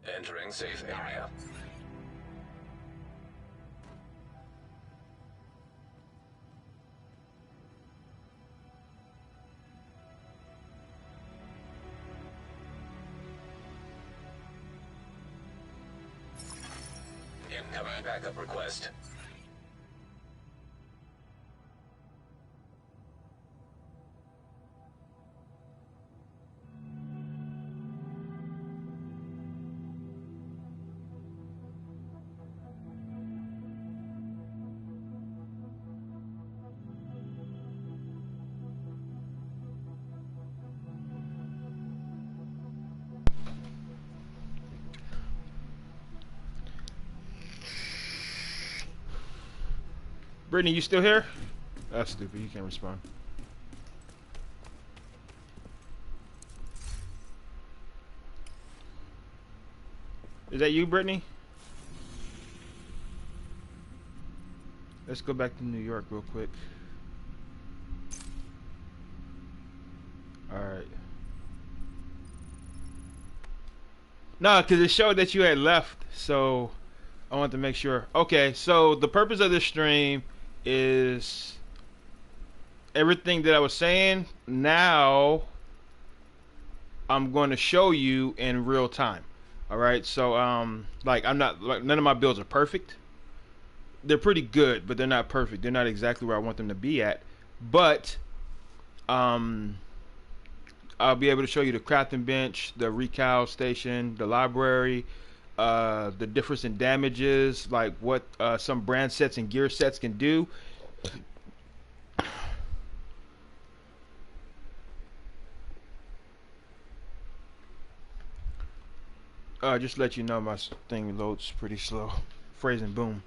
Entering safe area. Incoming backup request. Brittany, you still here? That's stupid. You can't respond. Is that you, Brittany? Let's go back to New York real quick. Alright. No, because it showed that you had left, so I want to make sure. Okay, so the purpose of this stream is everything that I was saying. Now I'm going to show you in real time. All right, so like I'm not like none of my builds are perfect. They're pretty good, but they're not perfect. They're not exactly where I want them to be at. But I'll be able to show you the crafting bench, the recal station, the library, the difference in damages, like what some brand sets and gear sets can do. Just to let you know, my thing loads pretty slow. Phrasing boom.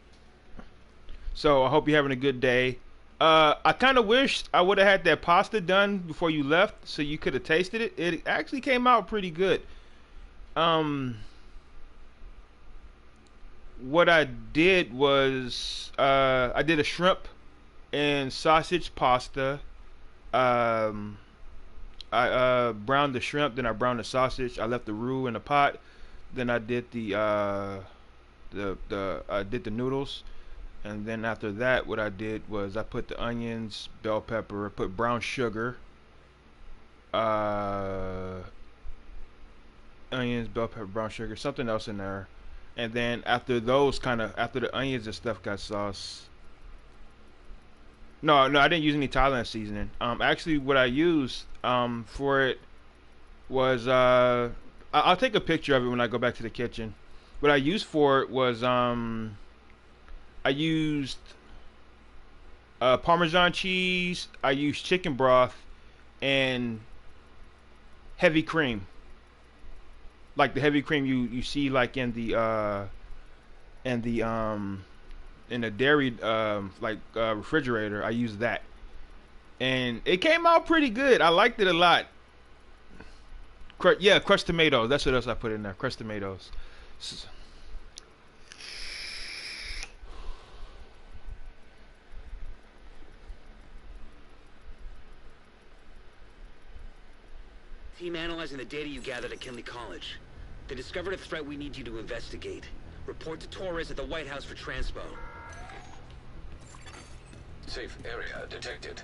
So I hope you're having a good day. I kind of wished I would have had that pasta done before you left, so you could have tasted it. It actually came out pretty good. What I did was I did a shrimp and sausage pasta. I browned the shrimp, then I browned the sausage. I left the roux in the pot. Then I did I did the noodles. And then after that, what I did was I put the onions, bell pepper, put brown sugar, onions, bell pepper, brown sugar, something else in there. And then after those after the onions and stuff got sauce. No, I didn't use any Thailand seasoning. Actually, what I used for it was I'll take a picture of it when I go back to the kitchen. What I used for it was I used Parmesan cheese. I used chicken broth and heavy cream, like the heavy cream you see like in the dairy refrigerator. I used that, and it came out pretty good. I liked it a lot. Yeah, crushed tomatoes. That's what else I put in there. Crushed tomatoes. Team analyzing the data you gathered at Kinley College. They discovered a threat we need you to investigate. Report to Torres at the White House for transpo. Safe area detected.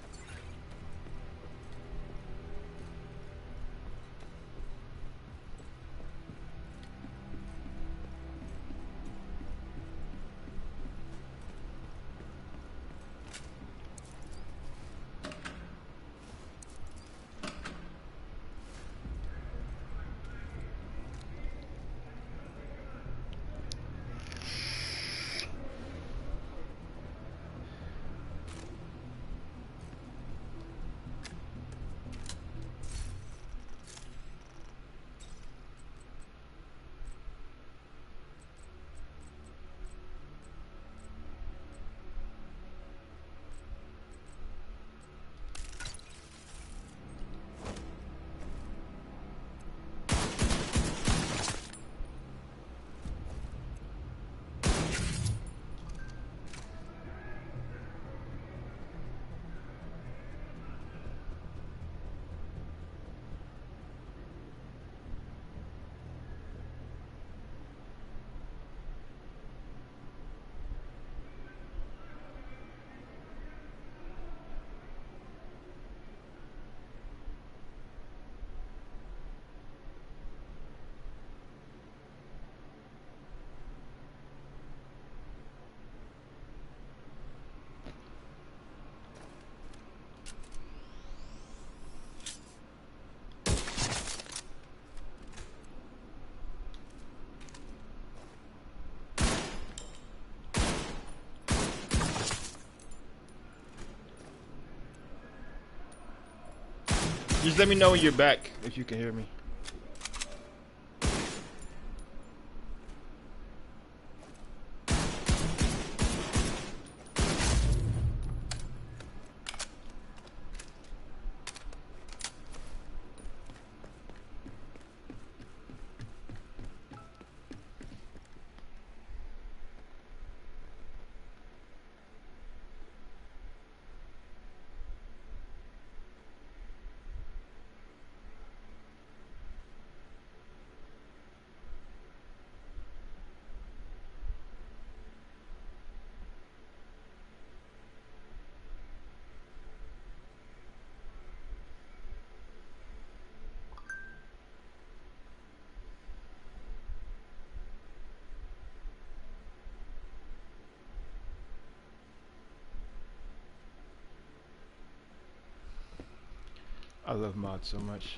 Just let me know when you're back if you can hear me. I love mods so much.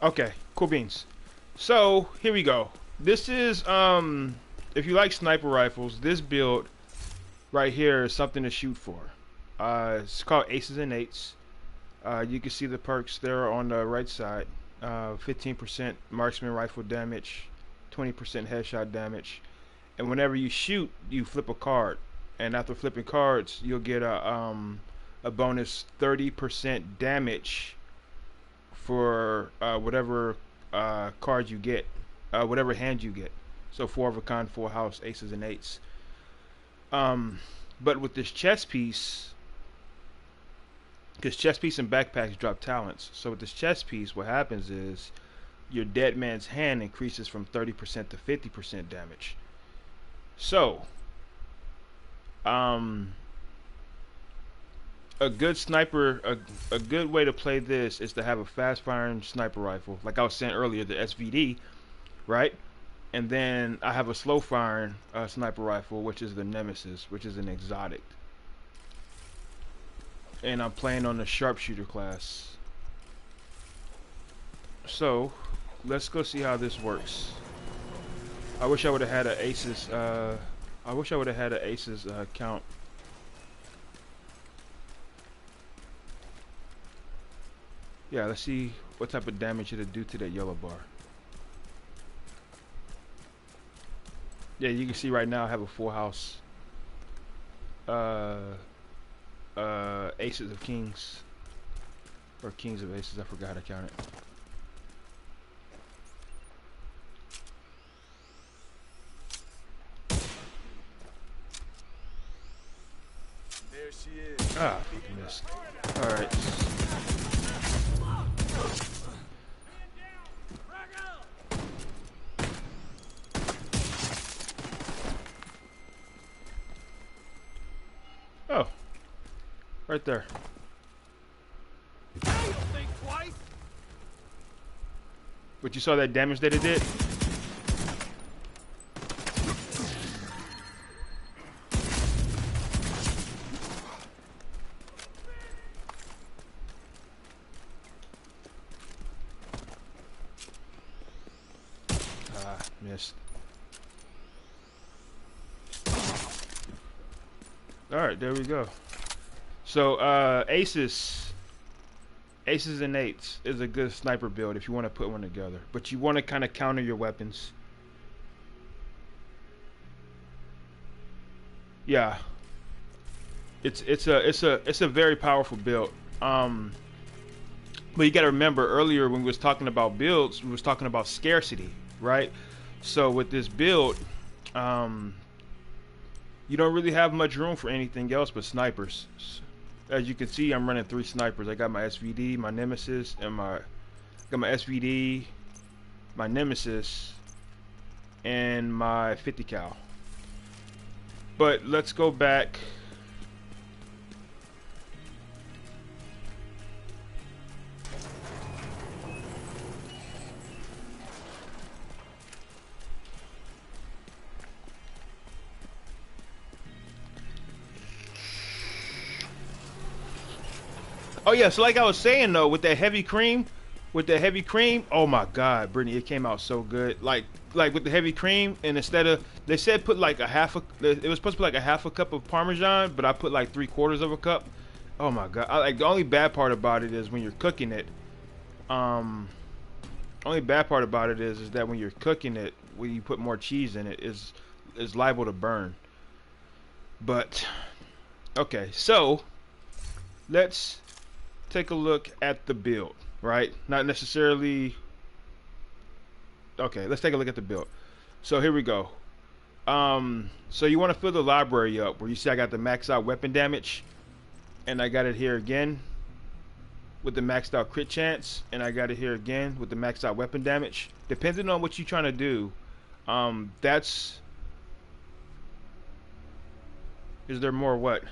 Okay, cool beans. So here we go. This is if you like sniper rifles, this build right here is something to shoot for. It's called Aces and Eights. You can see the perks there on the right side. 15% marksman rifle damage, 20% headshot damage, and whenever you shoot, you flip a card. And after flipping cards, you'll get a bonus 30% damage for whatever card you get, whatever hand you get. So 4 of a kind, 4 house, aces and eights. But with this chest piece, because chest piece and backpacks drop talents, so with this chest piece, what happens is your dead man's hand increases from 30% to 50% damage. So, a good sniper, a good way to play this is to have a fast firing sniper rifle, like I was saying earlier, the SVD, right? And then I have a slow firing sniper rifle, which is the Nemesis, which is an exotic. And I'm playing on the sharpshooter class. So let's go see how this works. I wish I would have had an aces. I wish I would have had an aces count. Yeah, let's see what type of damage it'll do to that yellow bar. Yeah, you can see right now I have a full house. Aces of kings. Or kings of aces, I forgot how to count it. There she is. Ah, fucking missed. Alright. Oh. Right there. Think twice. But you saw that damage that it did? Ah, missed. Alright, there we go. So, aces and eights is a good sniper build if you want to put one together. But you want to kind of counter your weapons. Yeah. It's a very powerful build. But you got to remember earlier when we was talking about builds, we was talking about scarcity, right? So with this build, you don't really have much room for anything else but snipers. As you can see, I'm running 3 snipers. I got my SVD, my Nemesis, and my SVD, my Nemesis, and my 50 cal. But let's go back. Oh yeah, so like I was saying though, with that heavy cream, oh my God, Brittany, it came out so good. Like with the heavy cream, and instead of, they said put like it was supposed to put like a half a cup of Parmesan, but I put like 3/4 of a cup. Oh my God, like the only bad part about it is when you're cooking it. Only bad part about it is that when you're cooking it, when you put more cheese in it, is liable to burn. But okay, so let's take a look at the build, right? Not necessarily. Okay, let's take a look at the build. So here we go. So you want to fill the library up where you see I got the maxed out weapon damage, and I got it here again with the maxed out crit chance, and I got it here again with the maxed out weapon damage. Depending on what you're trying to do, is there more what? Are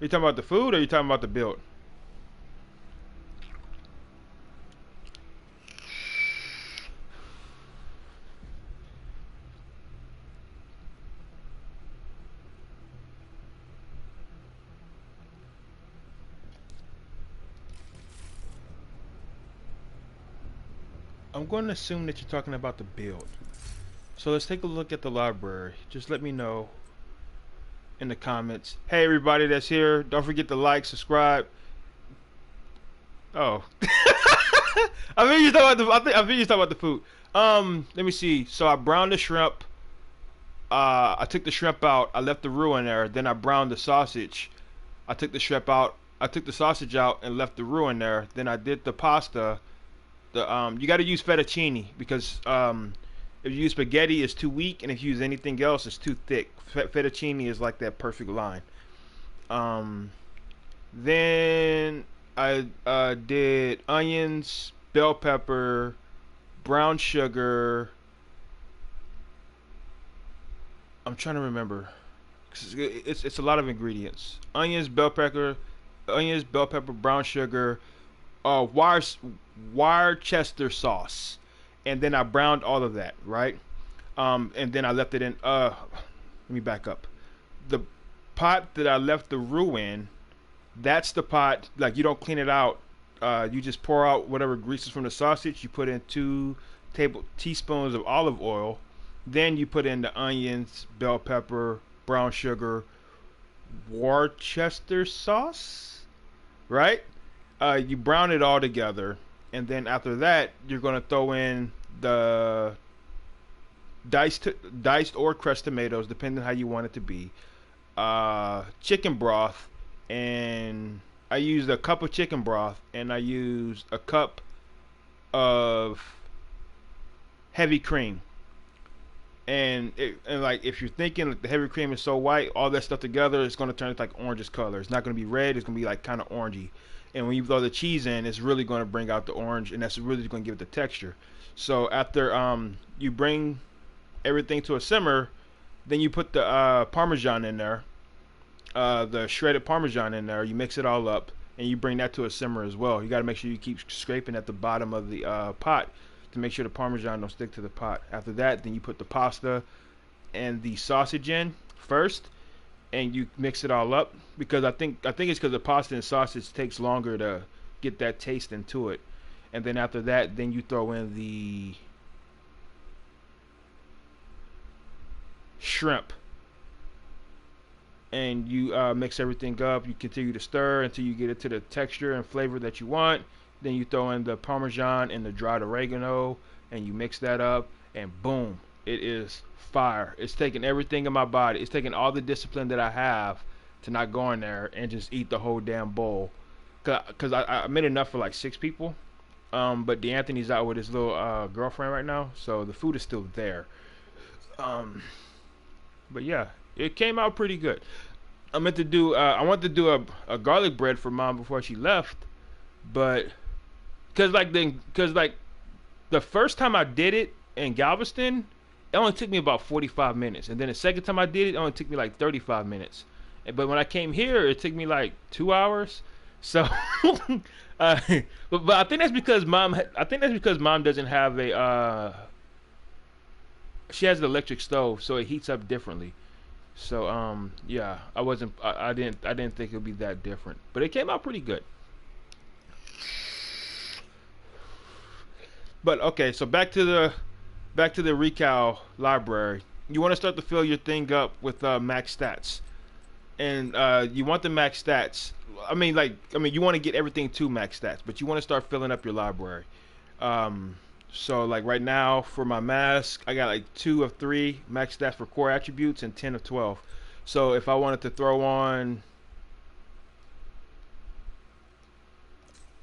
you talking about the food, or are you talking about the build? I'm going to assume that you're talking about the build. So let's take a look at the library. Just let me know in the comments. Hey everybody that's here, don't forget to like, subscribe. Oh. I think you're talking about the food. Let me see. So I browned the shrimp. I took the shrimp out. I left the roux in there. Then I browned the sausage. I took the shrimp out. I took the sausage out and left the roux in there. Then I did the pasta. You got to use fettuccine because if you use spaghetti, it's too weak, and if you use anything else, it's too thick. Fettuccine is like that perfect line. Then I did onions, bell pepper, brown sugar. I'm trying to remember. It's a lot of ingredients. Onions, bell pepper, brown sugar, Worcester sauce, and then I browned all of that, right? And then I left it in. Let me back up. The pot that I left the roux in, that's the pot. Like, you don't clean it out. You just pour out whatever greases from the sausage. You put in 2 teaspoons of olive oil. Then you put in the onions, bell pepper, brown sugar, Worcester sauce, right? You brown it all together, and then after that, you're gonna throw in the diced or crushed tomatoes, depending on how you want it to be. Chicken broth, and I used a cup of chicken broth, and I used a cup of heavy cream. And like, if you're thinking like the heavy cream is so white, all that stuff together, it's gonna turn like orangish color. It's not gonna be red. It's gonna be like kind of orangey. And when you throw the cheese in, it's really going to bring out the orange, and that's really going to give it the texture. So after you bring everything to a simmer, then you put the Parmesan in there, the shredded Parmesan in there. You mix it all up, and you bring that to a simmer as well. You got to make sure you keep scraping at the bottom of the pot to make sure the Parmesan don't stick to the pot. After that, then you put the pasta and the sausage in first, and you mix it all up, because I think it's because the pasta and sausage takes longer to get that taste into it. And then after that, then you throw in the shrimp, and you mix everything up. You continue to stir until you get it to the texture and flavor that you want. Then you throw in the Parmesan and the dried oregano, and you mix that up, and boom, it is fire. It's taking everything in my body. It's taking all the discipline that I have to not go in there and just eat the whole damn bowl. Cause I made enough for like 6 people. But DeAnthony's out with his little girlfriend right now, so the food is still there. But yeah, it came out pretty good. I wanted to do a garlic bread for Mom before she left, but cause like the first time I did it in Galveston, it only took me about 45 minutes, and then the second time I did it, it only took me like 35 minutes. But when I came here, it took me like 2 hours. So, uh, but I think that's because mom doesn't have a she has an electric stove, so it heats up differently. So yeah, I didn't think it would be that different, but it came out pretty good. But okay, so back to the recal library. You want to start to fill your thing up with max stats, and you want the max stats. You want to get everything to max stats, but you want to start filling up your library. So like right now for my mask, I got like 2 of 3 max stats for core attributes and 10 of 12. So if I wanted to throw on,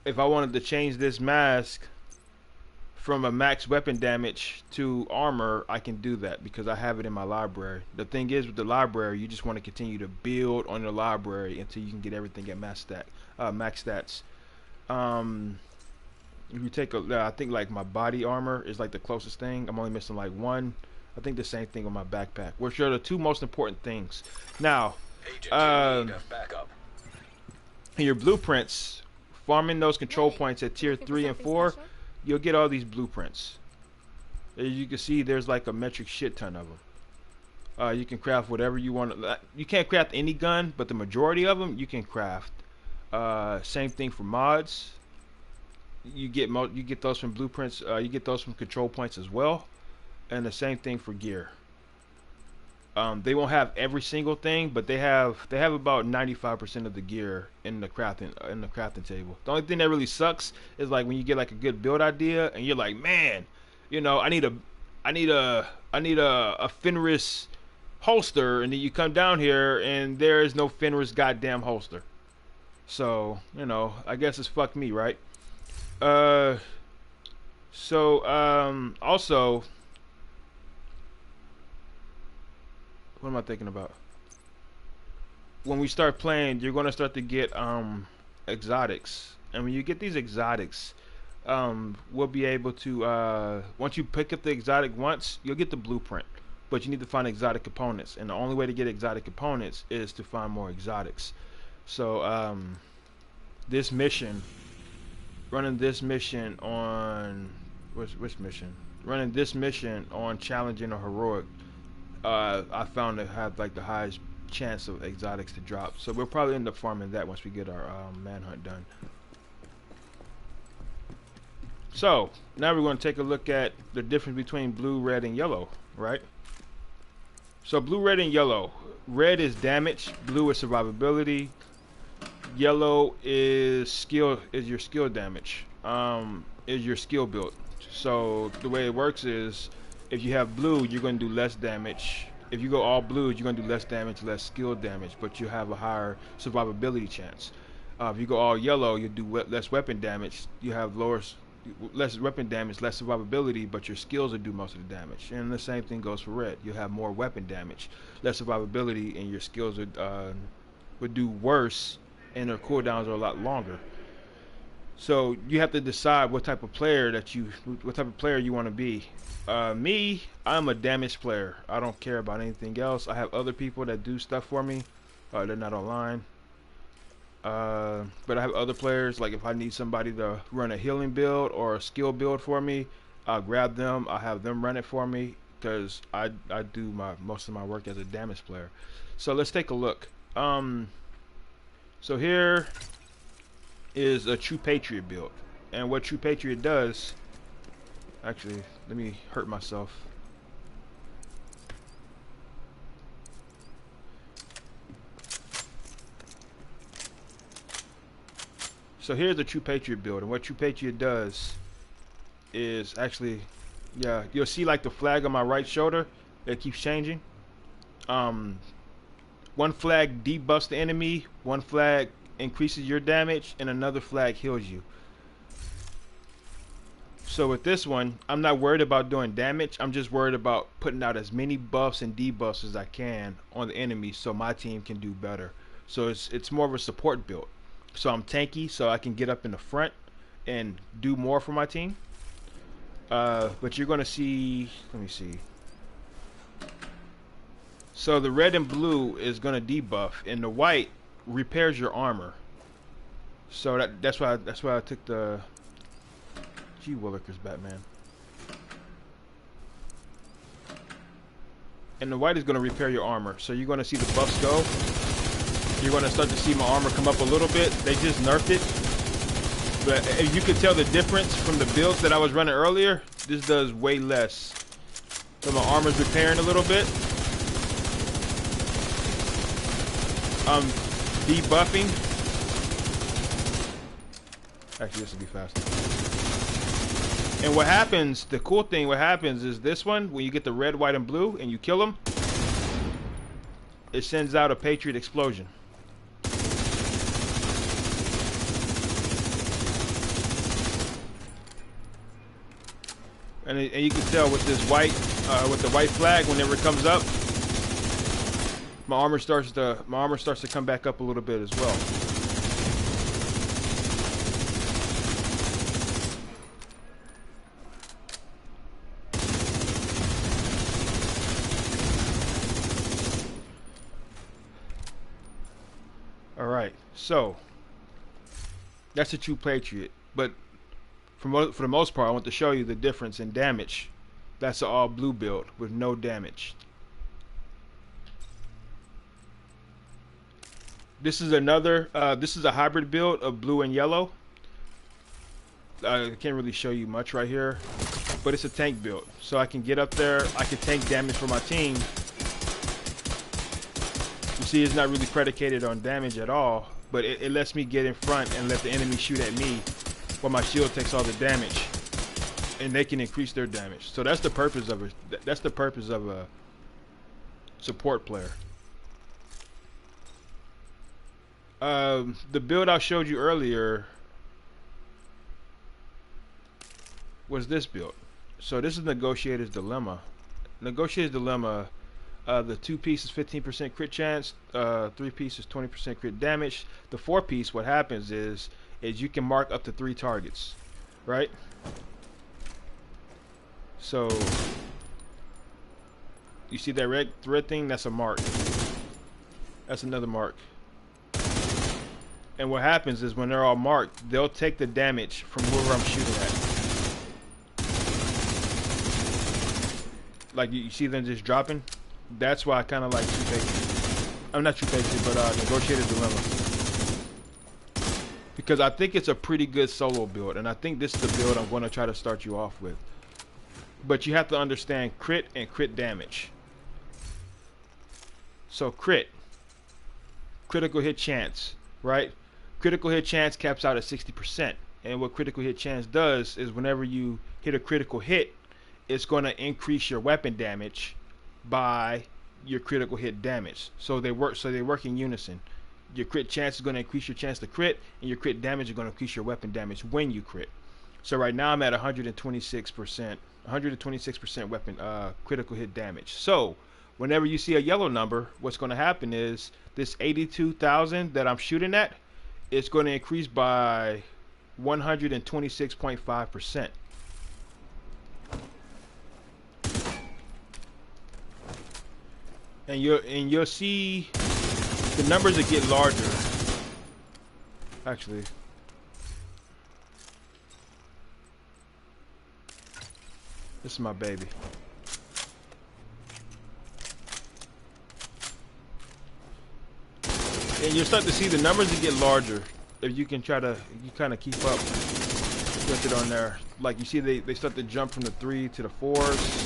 if I wanted to change this mask from a max weapon damage to armor, I can do that because I have it in my library. The thing is with the library, you just want to continue to build on your library until you can get everything at max stats. If you take I think like my body armor is like the closest thing. I'm only missing like 1. I think the same thing on my backpack, which are the 2 most important things. Now, Agent, need of backup. in your blueprints, farming those control points at tier 3 and 4, you'll get all these blueprints. As you can see, there's like a metric shit ton of them. You can craft whatever you want. You can't craft any gun, but the majority of them you can craft. Same thing for mods. You get those from blueprints. You get those from control points as well, and the same thing for gear. They won't have every single thing, but they have about 95% of the gear in the crafting table. The only thing that really sucks is like when you get like a good build idea and you're like, man, you know, I need a Fenris holster, and then you come down here and there is no Fenris goddamn holster. So, you know, I guess it's fuck me, right? Also, what am I thinking about? When we start playing, you're going to start to get exotics, and when you get these exotics, we'll be able to once you pick up the exotic once, you'll get the blueprint, but you need to find exotic components, and the only way to get exotic components is to find more exotics. So this mission, running this mission on which mission? Running this mission on challenging or heroic, I found to have like the highest chance of exotics to drop. So we'll probably end up farming that once we get our manhunt done. So now we're going to take a look at the difference between blue, red, and yellow, right? So blue, red, and yellow. Red is damage, blue is survivability, yellow is your skill damage, is your skill build. So the way it works is, if you have blue, you're going to do less damage. If you go all blue, you're going to do less damage, less skill damage, but you have a higher survivability chance. If you go all yellow, you do less weapon damage. You have less weapon damage, less survivability, but your skills will do most of the damage. And the same thing goes for red. You have more weapon damage, less survivability, and your skills would do worse, and their cooldowns are a lot longer. So you have to decide what type of player you want to be. Me, I'm a damage player. I don't care about anything else. I have other people that do stuff for me. They're not online. But I have other players, like if I need somebody to run a healing build or a skill build for me, I'll grab them. I'll have them run it for me, because I do most of my work as a damage player. So let's take a look. So here is a True Patriot build, and what True Patriot does, actually, let me hurt myself. So here's the True Patriot build, and what True Patriot does is actually, yeah, you'll see like the flag on my right shoulder, it keeps changing. One flag debuffs the enemy, one flag increases your damage, and another flag heals you. So with this one, I'm not worried about doing damage. I'm just worried about putting out as many buffs and debuffs as I can on the enemy so my team can do better. So it's more of a support build. So I'm tanky, so I can get up in the front and do more for my team. But you're going to see, let me see. So the red and blue is gonna debuff, and the white repairs your armor. So that's why I took the Willikers Batman. And the white is gonna repair your armor. So you're gonna see the buffs go. You're gonna start to see my armor come up a little bit. They just nerfed it. But if you could tell the difference from the builds that I was running earlier, this does way less. So my armor's repairing a little bit. I'm debuffing. Actually, this will be faster. And what happens, the cool thing, what happens is this one, when you get the red, white, and blue, and you kill them, it sends out a Patriot explosion. And you can tell with this white, with the white flag, whenever it comes up, my armor starts to come back up a little bit as well. All right, so that's a true Patriot, but for the most part, I want to show you the difference in damage. That's an all blue build with no damage. This is another. This is a hybrid build of blue and yellow. I can't really show you much right here, but it's a tank build, so I can get up there. I can tank damage for my team. You see, it's not really predicated on damage at all, but it lets me get in front and let the enemy shoot at me, while my shield takes all the damage, and they can increase their damage. So that's the purpose of it. That's the purpose of a support player. The build I showed you earlier was this build. So this is Negotiator's Dilemma. Negotiator's Dilemma, the 2-piece is 15% crit chance, 3-piece is 20% crit damage. The 4-piece, what happens is you can mark up to 3 targets, right? So you see that red thing? That's a mark. That's another mark. And what happens is when they're all marked, they'll take the damage from wherever I'm shooting at. Like you see them just dropping. That's why I kind of like True Patriot. I'm not True Patriot, but Negotiator's Dilemma. Because I think it's a pretty good solo build, and I think this is the build I'm going to try to start you off with. But you have to understand crit and crit damage. So crit, critical hit chance, right? Critical hit chance caps out at 60%. And what critical hit chance does is whenever you hit a critical hit, it's going to increase your weapon damage by your critical hit damage. So they work in unison. Your crit chance is going to increase your chance to crit, and your crit damage is going to increase your weapon damage when you crit. So right now I'm at 126% weapon critical hit damage. So whenever you see a yellow number, what's going to happen is this 82,000 that I'm shooting at, it's going to increase by 126.5%. And you'll see the numbers that get larger. Actually, this is my baby. And you'll start to see the numbers that get larger if you can kind of keep up with it on there. Like you see they start to jump from the 3 to the 4s.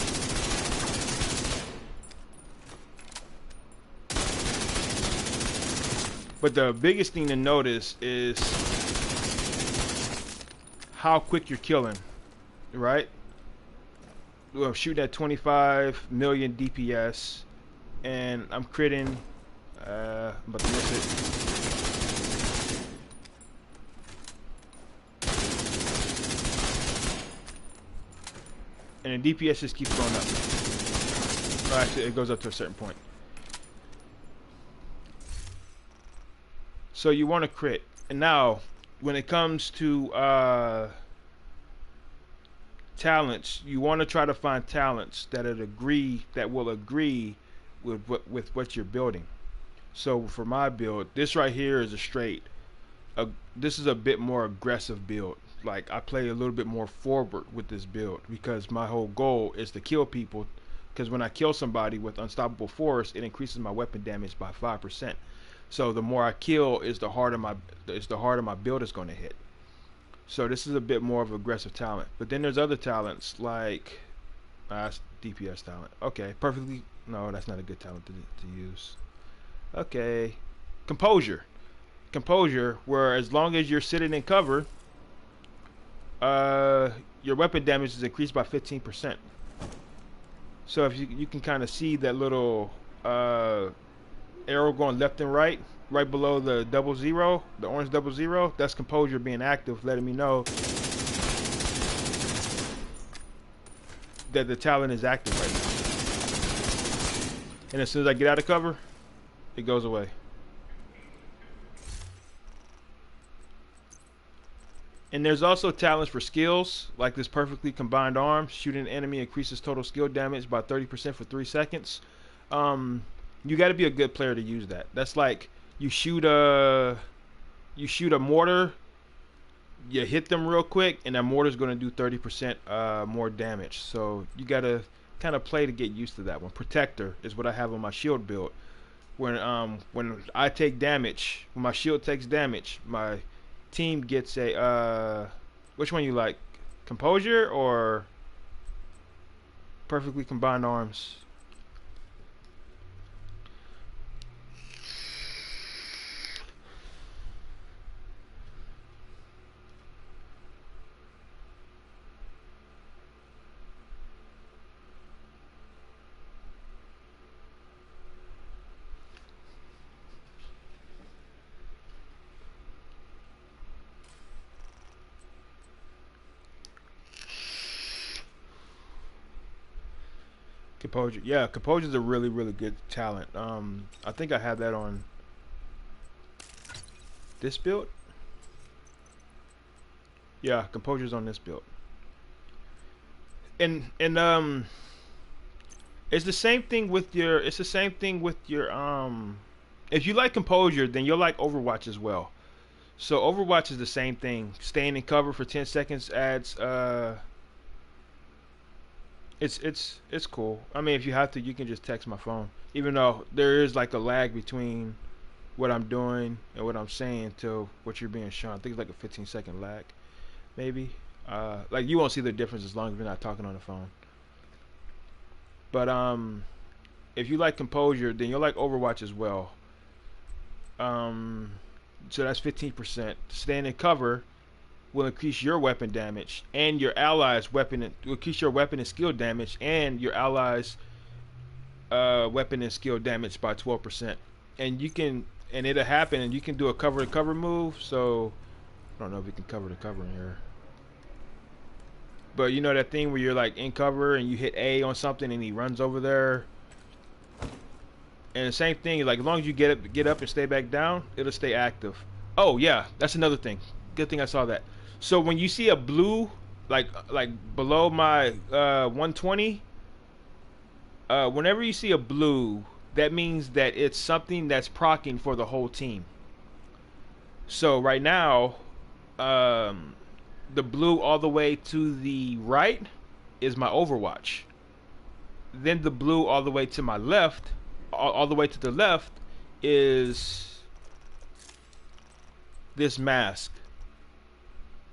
But the biggest thing to notice is how quick you're killing, right? Well, I'm shooting at 25 million DPS, and I'm critting. I'm about to miss it. And the DPS just keeps going up. Well, actually, it goes up to a certain point. So you want to crit. And now, when it comes to talents, you want to try to find talents that will agree with what you're building. So for my build, this right here is a straight. This is a bit more aggressive build. Like I play a little bit more forward with this build because my whole goal is to kill people. Because when I kill somebody with unstoppable force, it increases my weapon damage by 5%. So the more I kill, is the harder my build is going to hit. So this is a bit more of an aggressive talent. But then there's other talents like DPS talent. Okay, perfectly. No, that's not a good talent to use. Okay, composure. Composure, where as long as you're sitting in cover, your weapon damage is increased by 15%. So if you can kind of see that little arrow going left and right below the 00, the orange 00, that's composure being active, letting me know that the talent is active right now. And as soon as I get out of cover, it goes away. And there's also talents for skills, like this perfectly combined arm. Shooting an enemy increases total skill damage by 30% for 3 seconds. You got to be a good player to use that. That's like you shoot a mortar, you hit them real quick, and that mortar's going to do 30% more damage. So you got to kind of play to get used to that one. Protector is what I have on my shield build. When I take damage, when my shield takes damage, my team gets a which one you like, composure or perfectly combined arms? Composure, yeah, composure is a really good talent. I think I have that on this build. Yeah, composure's on this build. And it's the same thing with your. It's the same thing with your. If you like composure, then you'll like Overwatch as well. So Overwatch is the same thing. Staying in cover for 10 seconds adds. It's cool. I mean, if you have to, you can just text my phone. Even though there is like a lag between what I'm doing and what I'm saying to what you're being shown. I think it's like a 15-second lag, maybe. Like you won't see the difference as long as you're not talking on the phone. But if you like composure, then you'll like Overwatch as well. So that's 15%. Staying in cover will increase your weapon damage and your allies' weapon. Will increase your weapon and skill damage and your allies' weapon and skill damage by 12%. And you can, and it'll happen, and you can do a cover to cover move. So I don't know if we can cover to cover in here. But you know that thing where you're like in cover and you hit A on something and he runs over there. And the same thing, like as long as you get up and stay back down, it'll stay active. Oh yeah, that's another thing. Good thing I saw that. So when you see a blue, like below my 120, whenever you see a blue, that means that it's something that's proccing for the whole team. So right now, the blue all the way to the right is my Overwatch. Then the blue all the way to my left, all the way to the left, is this mask.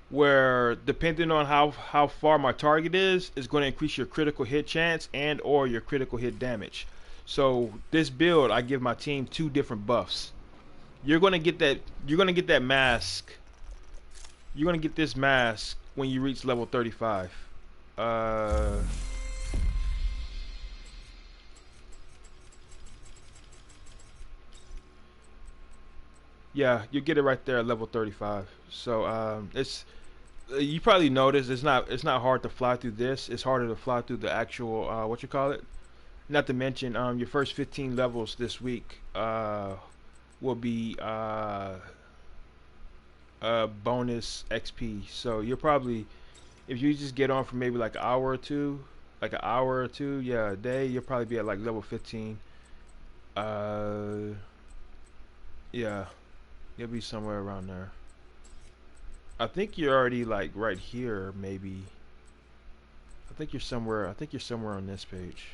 Where depending on how far my target is going to increase your critical hit chance and or your critical hit damage. So this build, I give my team 2 different buffs. You're gonna get that. You're gonna get that mask. You're gonna get this mask when you reach level 35. Yeah, you get it right there at level 35. So it's. You probably noticed it's not hard to fly through this. It's harder to fly through the actual what you call it. Not to mention your first 15 levels this week will be bonus XP. So you're probably, if you just get on for maybe like an hour or two, yeah, a day, you'll probably be at like level 15 Yeah, you'll be somewhere around there. I think you're already like right here, maybe. I think you're somewhere. I think you're somewhere on this page.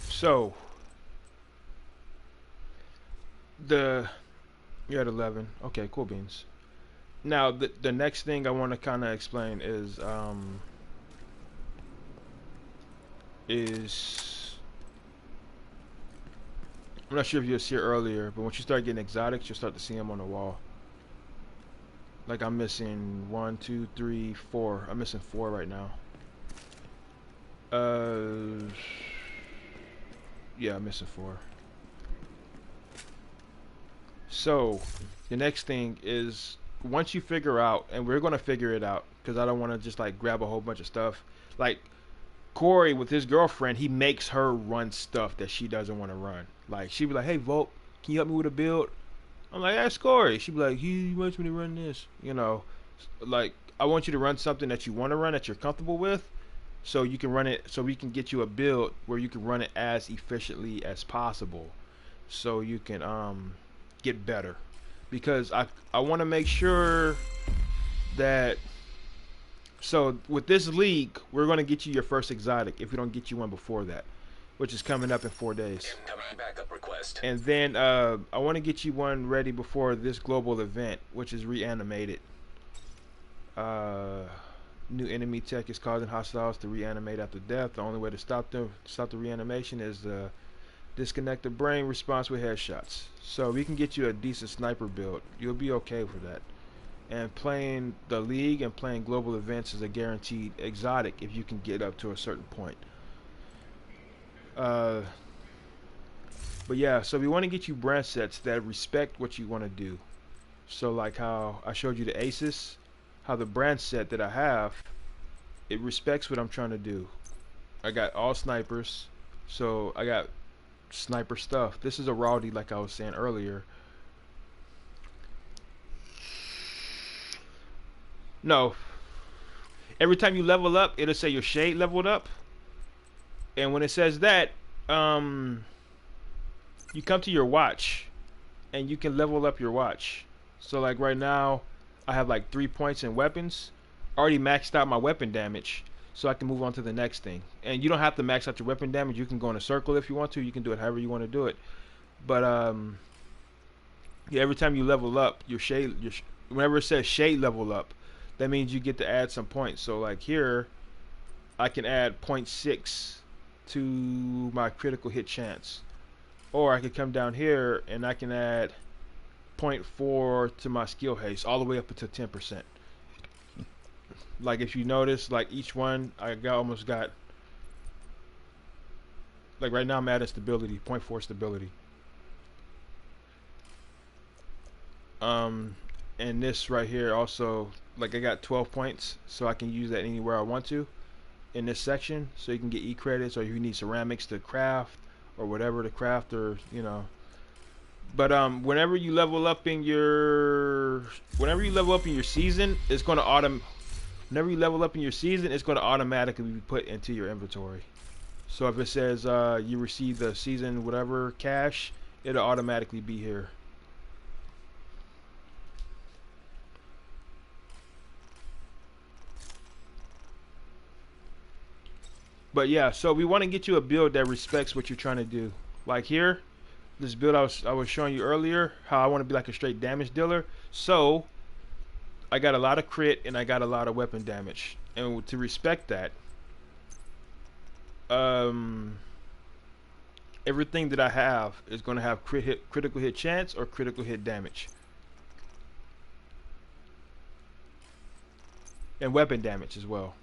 So you're at 11. Okay, cool beans. Now the next thing I want to kind of explain is I'm not sure if you was here earlier, but once you start getting exotics, you'll start to see them on the wall. Like I'm missing 1, 2, 3, 4. I'm missing 4 right now. Yeah, I'm missing 4. So the next thing is, once you figure out, and we're gonna figure it out, because I don't want to just like grab a whole bunch of stuff. Like Corey with his girlfriend, he makes her run stuff that she doesn't want to run. Like she'd be like, "Hey Volp, can you help me with a build?" I'm like, "Ask Corey." She'd be like, "He wants me to run this." You know, like I want you to run something that you want to run, that you're comfortable with, so you can run it, so we can get you a build where you can run it as efficiently as possible, so you can get better. Because I want to make sure that, so with this league, we're going to get you your first exotic if we don't get you one before that, which is coming up in 4 days. Incoming backup request. And then I want to get you one ready before this global event, which is reanimated. New enemy tech is causing hostiles to reanimate after death. The only way to stop the reanimation is to disconnect the brain response with headshots. So we can get you a decent sniper build. You'll be okay for that. And playing the league and playing global events is a guaranteed exotic if you can get up to a certain point. But yeah, so we want to get you brand sets that respect what you want to do. So like how I showed you the Aces, how the brand set that I have, it respects what I'm trying to do. I got all snipers, so I got sniper stuff. This is a Rowdy, like I was saying earlier. No, every time you level up, it'll say your shade leveled up, and when it says that, you come to your watch and you can level up your watch. So like right now I have like 3 points in weapons. Already maxed out my weapon damage, so I can move on to the next thing. And you don't have to max out your weapon damage. You can go in a circle if you want to. You can do it however you want to do it. But yeah, every time you level up your shade, whenever it says shade level up, that means you get to add some points. So like here, I can add 0.6 to my critical hit chance. Or I could come down here and I can add 0.4 to my skill haste, all the way up to 10%. Like if you notice, like each one, almost got, like right now I'm adding stability, 0.4 stability. And this right here also, like I got 12 points, so I can use that anywhere I want to in this section. So you can get E credits, or you need ceramics to craft, or whatever to craft, or you know. But whenever you level up in your season, it's going to whenever you level up in your season, it's going to automatically be put into your inventory. So if it says you receive the season whatever cash, it'll automatically be here. But yeah, so we want to get you a build that respects what you're trying to do. Like here, this build I was showing you earlier, how I want to be like a straight damage dealer. So I got a lot of crit and I got a lot of weapon damage, and to respect that, everything that I have is going to have critical hit chance or critical hit damage, and weapon damage as well.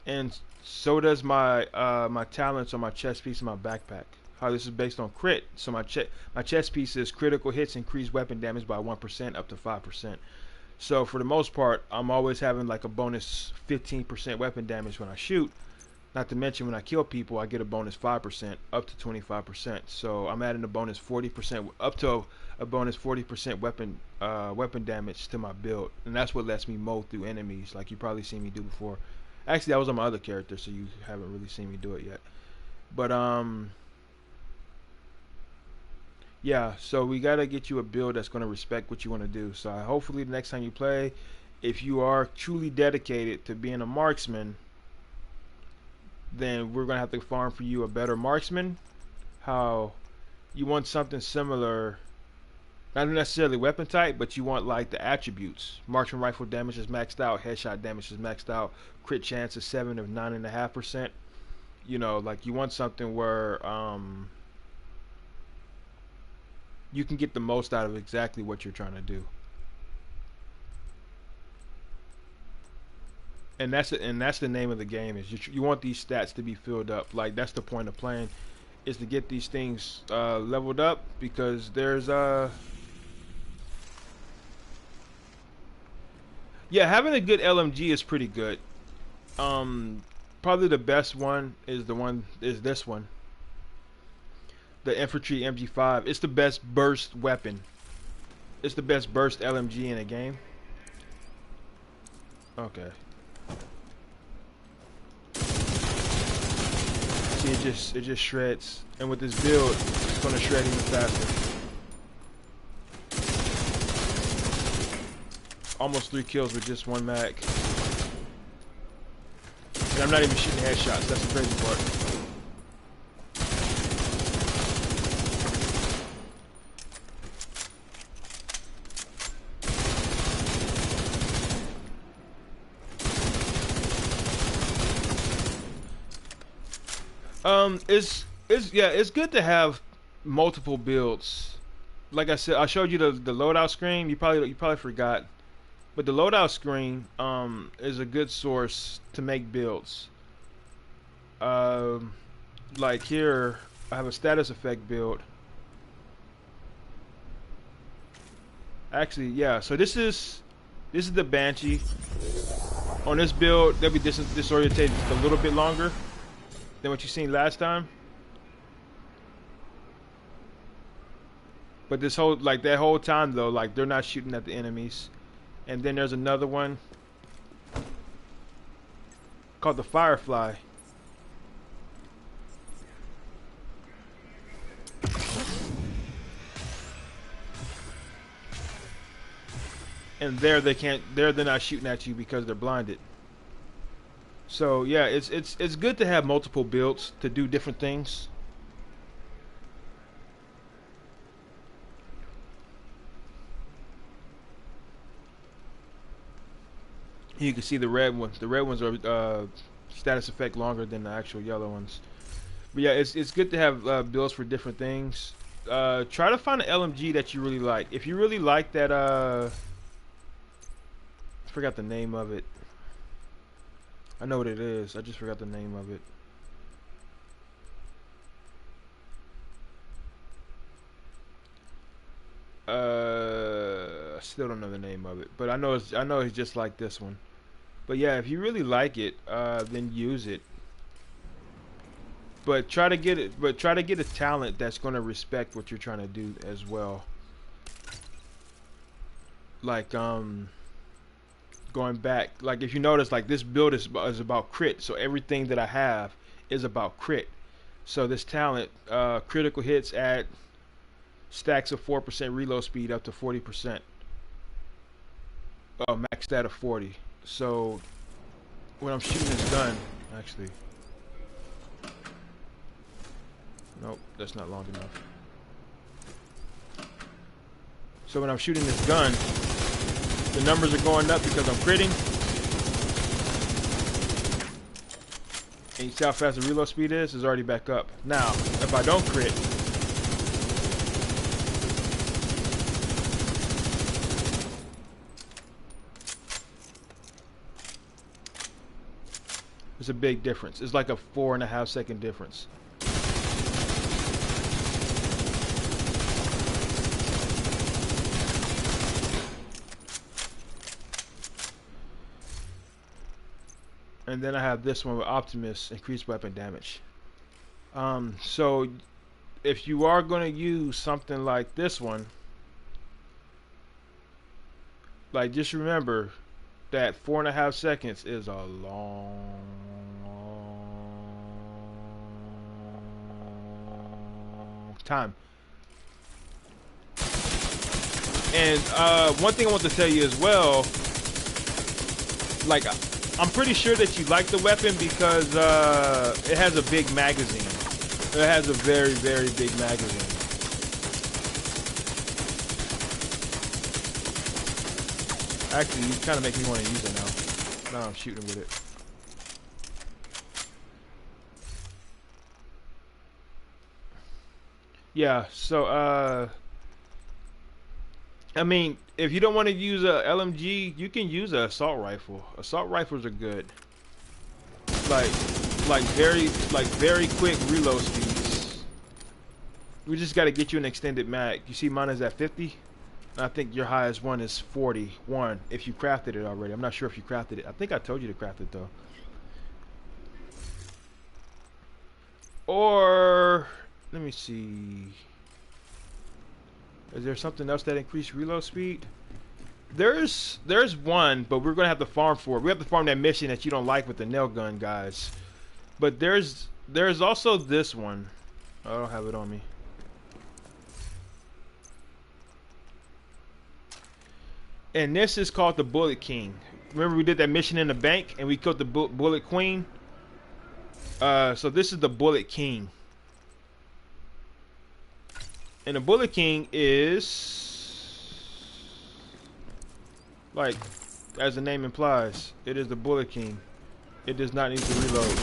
And so does my my talents on my chest piece and my backpack. How this is based on crit. So my chest piece is critical hits increase weapon damage by 1% up to 5%. So for the most part, I'm always having like a bonus 15% weapon damage when I shoot. Not to mention when I kill people, I get a bonus 5% up to 25%. So I'm adding a bonus 40% up to a bonus 40% weapon damage to my build, and that's what lets me mow through enemies, like you probably seen me do before. Actually, that was on my other character, so you haven't really seen me do it yet. But yeah. So we gotta get you a build that's gonna respect what you want to do. So hopefully the next time you play, if you are truly dedicated to being a marksman, then we're gonna have to farm for you a better marksman. How you want something similar, not necessarily weapon type, but you want like the attributes. Marksman rifle damage is maxed out, headshot damage is maxed out, crit chance is 7 of 9.5%. You know, like you want something where you can get the most out of exactly what you're trying to do. And that's the name of the game, is you want these stats to be filled up. Like that's the point of playing, is to get these things leveled up, because there's yeah, having a good LMG is pretty good. Probably the best one is this one, the infantry MG5. It's the best burst weapon. It's the best burst LMG in a game. Okay. See, it just shreds, and with this build, it's gonna shred even faster. Almost 3 kills with just 1 mag, and I'm not even shooting headshots. That's the crazy part. It's good to have multiple builds. Like I said, I showed you the loadout screen. You probably forgot, but the loadout screen is a good source to make builds. Like here, I have a status effect build. Actually, yeah. So this is the Banshee. On this build, they'll be disorientated just a little bit longer than what you seen last time. But this whole, like that whole time though, like they're not shooting at the enemies. And then there's another one called the Firefly. And they're not shooting at you because they're blinded. So yeah, it's good to have multiple builds to do different things. You can see the red ones. The red ones are status effect longer than the actual yellow ones. But yeah, it's good to have builds for different things. Try to find an LMG that you really like. If you really like that, I forgot the name of it. I know what it is. I just forgot the name of it. I still don't know the name of it, but I know it's just like this one. But yeah, if you really like it, then use it. But try to get it. But try to get a talent that's going to respect what you're trying to do as well. Like going back, like if you notice, like this build is about crit, so everything that I have is about crit. So this talent, critical hits add stacks of 4% reload speed up to 40%. Max stat of 40. So when I'm shooting this gun, actually, nope, that's not long enough. So when I'm shooting this gun, the numbers are going up because I'm critting. And you see how fast the reload speed is? It's already back up. Now, if I don't crit, it's a big difference. It's like a 4.5 second difference. And then I have this one with Optimus, increased weapon damage. So if you are going to use something like this one, like just remember that 4.5 seconds is a long time. And one thing I want to tell you as well, like I'm pretty sure that you like the weapon because it has a big magazine. It has a very, very big magazine. Actually, you kind of make me want to use it now. Now I'm shooting with it. Yeah, so I mean, if you don't want to use a LMG, you can use an assault rifle. Assault rifles are good. Like very quick reload speeds. We just got to get you an extended mag. You see mine is at 50. I think your highest one is 41 if you crafted it already. I'm not sure if you crafted it. I think I told you to craft it though. Or let me see. Is there something else that increased reload speed? There's one, but we're gonna have to farm for it. We have to farm that mission that you don't like with the nail gun guys. But there's also this one. I don't have it on me. And this is called the Bullet King. Remember we did that mission in the bank and we killed the Bullet Queen? So this is the Bullet King. And the Bullet King is, like, as the name implies, it is the Bullet King. It does not need to reload.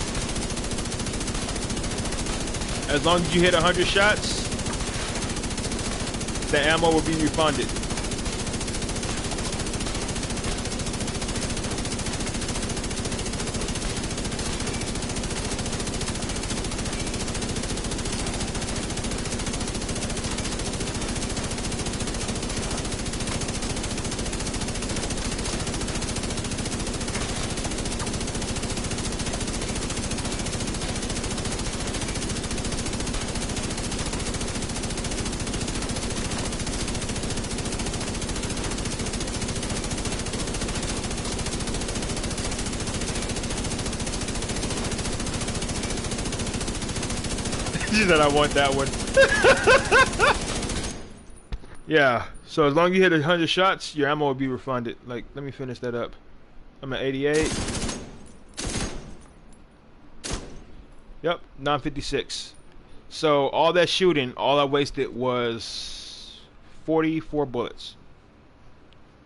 As long as you hit 100 shots, the ammo will be refunded. That I want that one. Yeah, so as long as you hit 100 shots, your ammo will be refunded. Like, let me finish that up. I'm at 88. Yep, 956. So all that shooting, all I wasted was 44 bullets.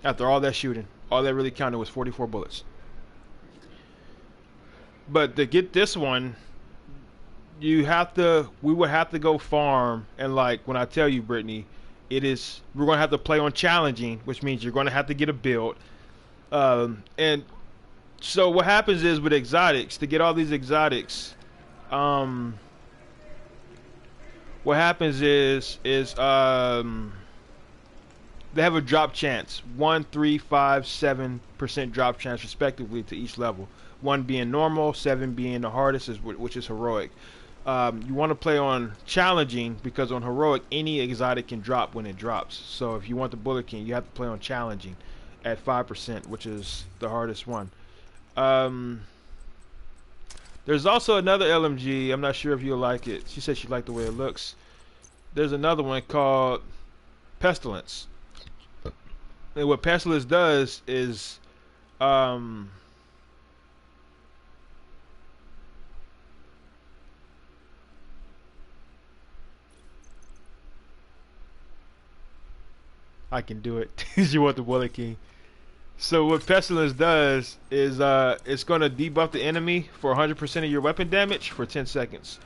After all that shooting, all that really counted was 44 bullets. But to get this one, we would have to go farm, and like when I tell you, Brittany, we're gonna have to play on challenging, which means you're gonna have to get a build. And so what happens is with exotics, to get all these exotics, what happens is they have a drop chance, 1, 3, 5, 7% drop chance respectively to each level. 1 being normal, 7 being the hardest, which is heroic. You want to play on challenging because on heroic any exotic can drop when it drops. So if you want the Bullet King, you have to play on challenging at 5%, which is the hardest one. There's also another LMG. I'm not sure if you'll like it. She said she liked the way it looks. There's another one called Pestilence. And what Pestilence does is I can do it. You want the Bullet King. So what Pestilence does is it's going to debuff the enemy for 100% of your weapon damage for 10 seconds.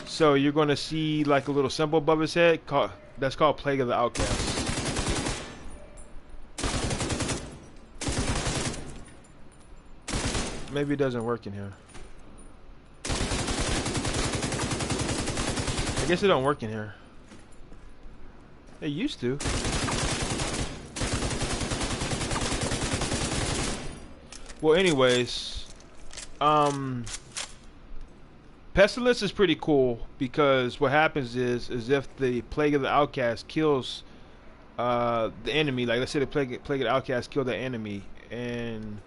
So you're going to see like a little symbol above his head that's called Plague of the Outcast. Maybe it doesn't work in here. I guess it don't work in here. It used to. Well, anyways, Pestilence is pretty cool because what happens is if the Plague of the Outcast kills the enemy, like let's say the Plague of the Outcast kill the enemy, and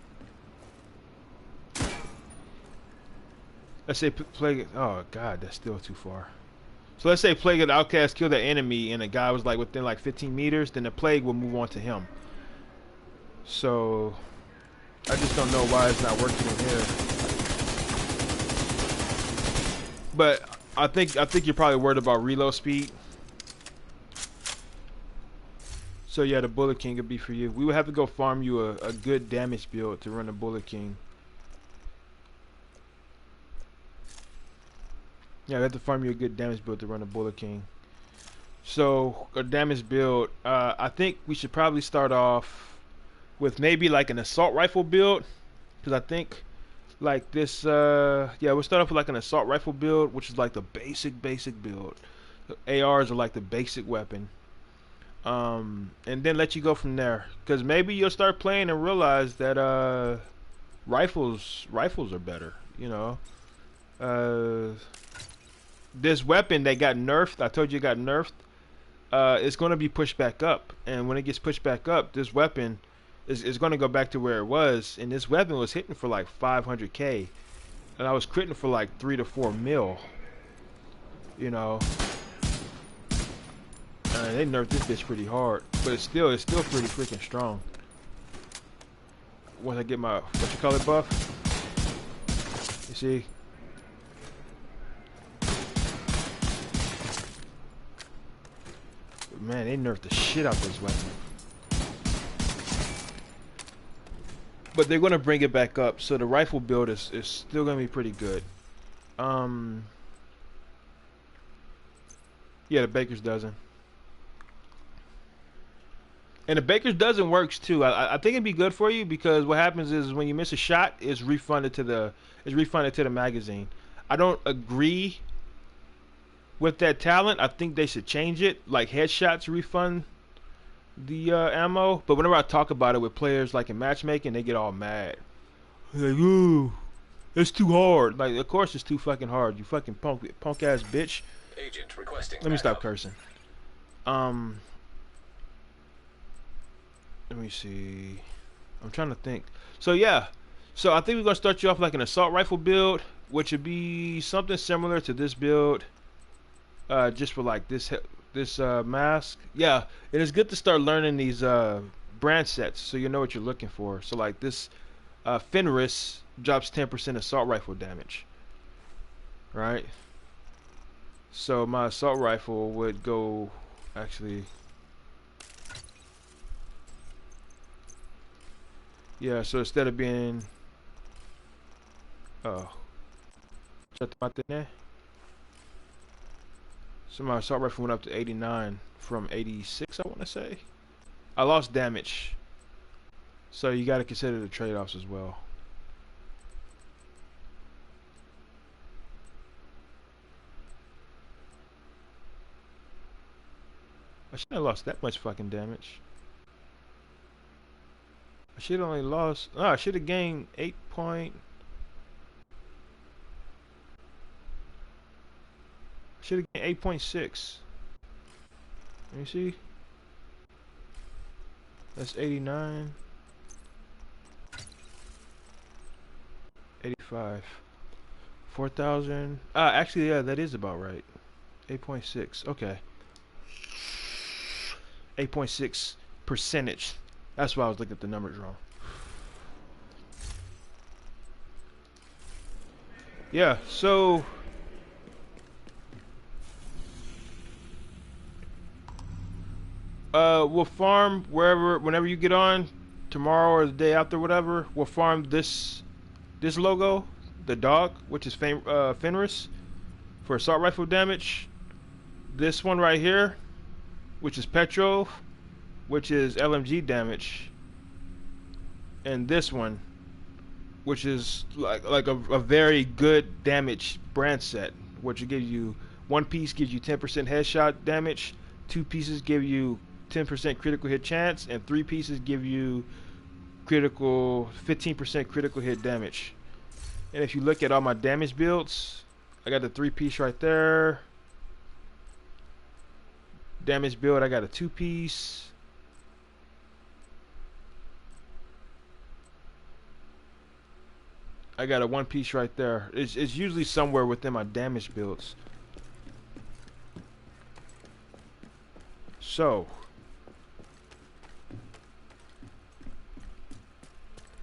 let's say Plague. Oh God, that's still too far. So let's say Plague of the Outcast killed the enemy, and the guy was like within like 15 meters. Then the Plague will move on to him. So I just don't know why it's not working in here. But I think you're probably worried about reload speed. So yeah, the Bullet King would be for you. We would have to go farm you a good damage build to run the Bullet King. Yeah, we have to farm you a good damage build to run the Bullet King. So a damage build, I think we should probably start off with maybe like an assault rifle build, because I think like this, yeah, we'll start off with like an assault rifle build, which is like the basic build. The ARs are like the basic weapon. And then let you go from there, because maybe you'll start playing and realize that rifles are better, you know. This weapon that got nerfed, I told you it got nerfed, it's going to be pushed back up, and when it gets pushed back up, this weapon is going to go back to where it was, and this weapon was hitting for like 500k, and I was critting for like 3 to 4 mil, you know. They nerfed this bitch pretty hard, but it's still pretty freaking strong. Once I get my what you call it buff, you see. But man, they nerfed the shit out of this weapon. But they're gonna bring it back up, so the rifle build is still gonna be pretty good. Yeah, the Baker's dozen. And the Baker's dozen works too. I think it'd be good for you, because what happens is when you miss a shot, it's refunded to the magazine. I don't agree with that talent. I think they should change it. Like headshots refund the ammo. But whenever I talk about it with players, like in matchmaking, they get all mad. Like, ooh, it's too hard. Like, of course it's too fucking hard. You fucking punk ass bitch. Agent requesting. Let me stop cursing. Let me see. I'm trying to think. So yeah. So I think we're gonna start you off like an assault rifle build, which would be something similar to this build, just for like this mask. Yeah, it is good to start learning these brand sets, so you know what you're looking for. So like this Fenris drops 10% assault rifle damage, right? So my assault rifle would go actually. Yeah, so instead of being, oh, shut the there. So my assault rifle went up to 89 from 86, I want to say. I lost damage, so you got to consider the trade-offs as well. I shouldn't have lost that much fucking damage. I should have only lost. Oh, I should have gained 8 point. Should have gained 8.6. Let me see. That's 89. 85. 4,000. Actually, yeah, that is about right. 8.6. Okay. 8.6 percentage. That's why I was looking at the numbers wrong. Yeah, so we'll farm whenever you get on, tomorrow or the day after, whatever. We'll farm this logo, the dog, which is Fenris, for assault rifle damage. This one right here, which is Petrov, which is LMG damage, and this one, which is like a very good damage brand set, which will give you one piece gives you 10% headshot damage, 2 pieces give you 10% critical hit chance, and 3 pieces give you 15% critical hit damage. And if you look at all my damage builds, I got the 3-piece right there. Damage build, I got a 2-piece. I got a 1-piece right there. It's usually somewhere within my damage builds. So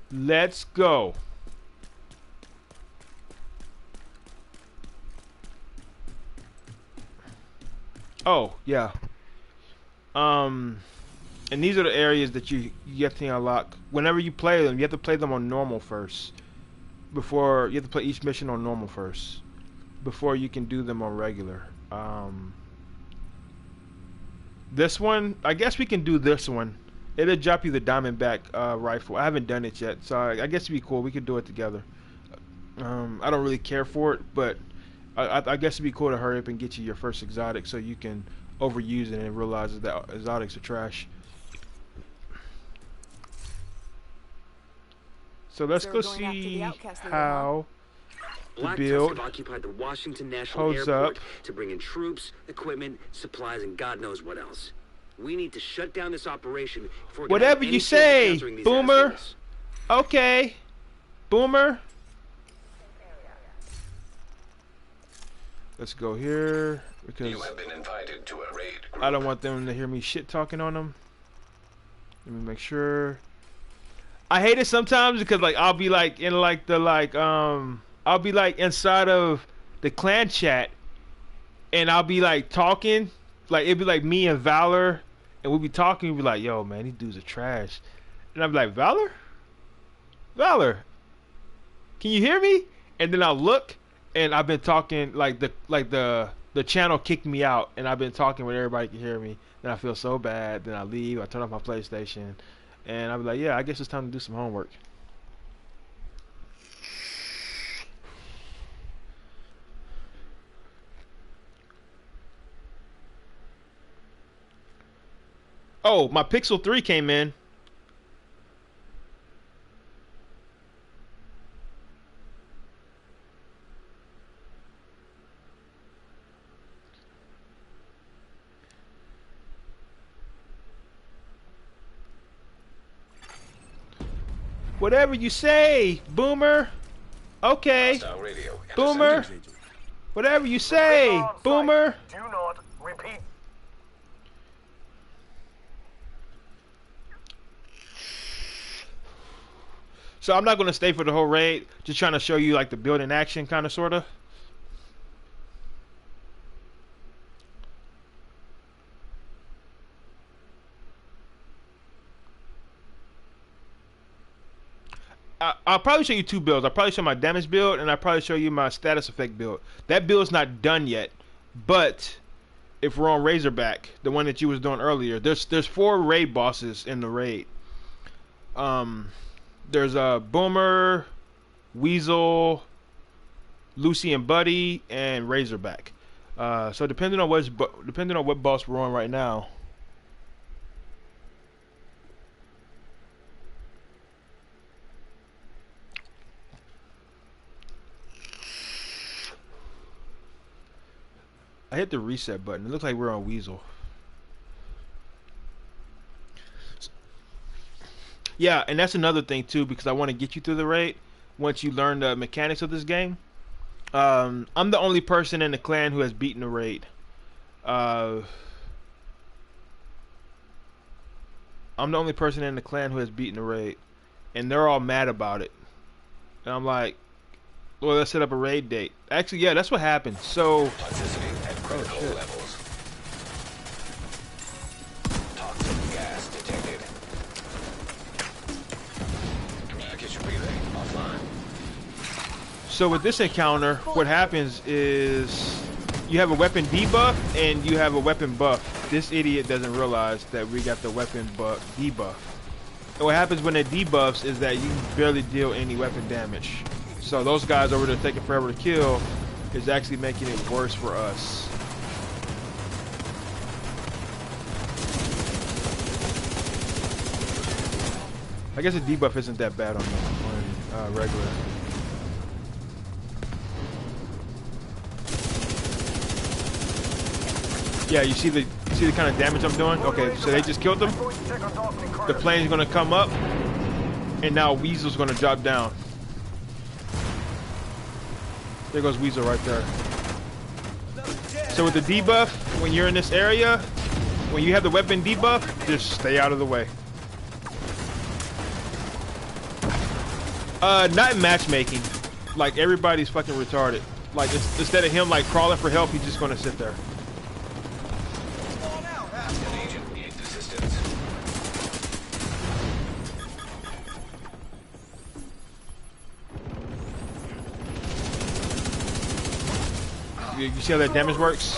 let's go. Oh yeah. And these are the areas that you have to unlock. Whenever you play them, you have to play them on normal first. Before you have to play each mission on normal first before you can do them on regular. This one, I guess we can do this one. It'll drop you the Diamondback rifle. I haven't done it yet, so I guess it'd be cool. We could do it together. I don't really care for it, but I guess it'd be cool to hurry up and get you your first exotic so you can overuse it and realize that exotics are trash. So let's go see how the Black build Tusk have occupied the Washington National holds Airport up. to bring in troops, equipment, supplies, and God knows what else. We need to shut down this operation before Whatever you say, Boomer. Okay, Boomer. Let's go here because You have been invited to a raid group. I don't want them to hear me shit talking on them. Let me make sure. I hate it sometimes because like I'll be like in like the I'll be like inside of the clan chat and I'll be like talking, like it'd be like me and Valor and we'll be talking, we'll be like, yo man, these dudes are trash. And I'm like, Valor, can you hear me? And then I'll look and I've been talking like the channel kicked me out and I've been talking where everybody can hear me. Then I feel so bad. Then I leave, I turn off my PlayStation and I'll be like, yeah, I guess it's time to do some homework. Oh, my Pixel 3 came in. Whatever you say, Boomer. Okay. Hostile radio Boomer. intercepted. Whatever you say, Boomer. Do not repeat. So I'm not going to stay for the whole raid. Just trying to show you like the build in action kind of sort of. I'll probably show you two builds. I'll probably show my damage build and I'll probably show you my status effect build. That build's not done yet. But if we're on Razorback, the one that you was doing earlier, there's 4 raid bosses in the raid. There's a Boomer, Weasel, Lucy and Buddy, and Razorback. So depending on what boss we're on right now. I hit the reset button. It looks like we're on Weasel. Yeah, and that's another thing too, because I want to get you through the raid once you learn the mechanics of this game. I'm the only person in the clan who has beaten the raid. I'm the only person in the clan who has beaten the raid, and they're all mad about it. And I'm like, well, let's set up a raid date. Actually, yeah, that's what happened. So, Toxicity at critical levels. Toxic gas detected. Communication relay offline. so with this encounter, what happens is you have a weapon debuff and you have a weapon buff. This idiot doesn't realize that we got the weapon debuff. And what happens when it debuffs is that you barely deal any weapon damage. So those guys over there taking forever to kill is actually making it worse for us. I guess the debuff isn't that bad on regular. Yeah, you see the kind of damage I'm doing? Okay, so they just killed them. The plane's gonna come up, and now Weasel's gonna drop down. There goes Weasel right there. So with the debuff, when you're in this area, when you have the weapon debuff, just stay out of the way. Not in matchmaking. Like, everybody's fucking retarded. Like, instead of him like crawling for help, he's just gonna sit there. An agent needs assistance. You see how that damage works?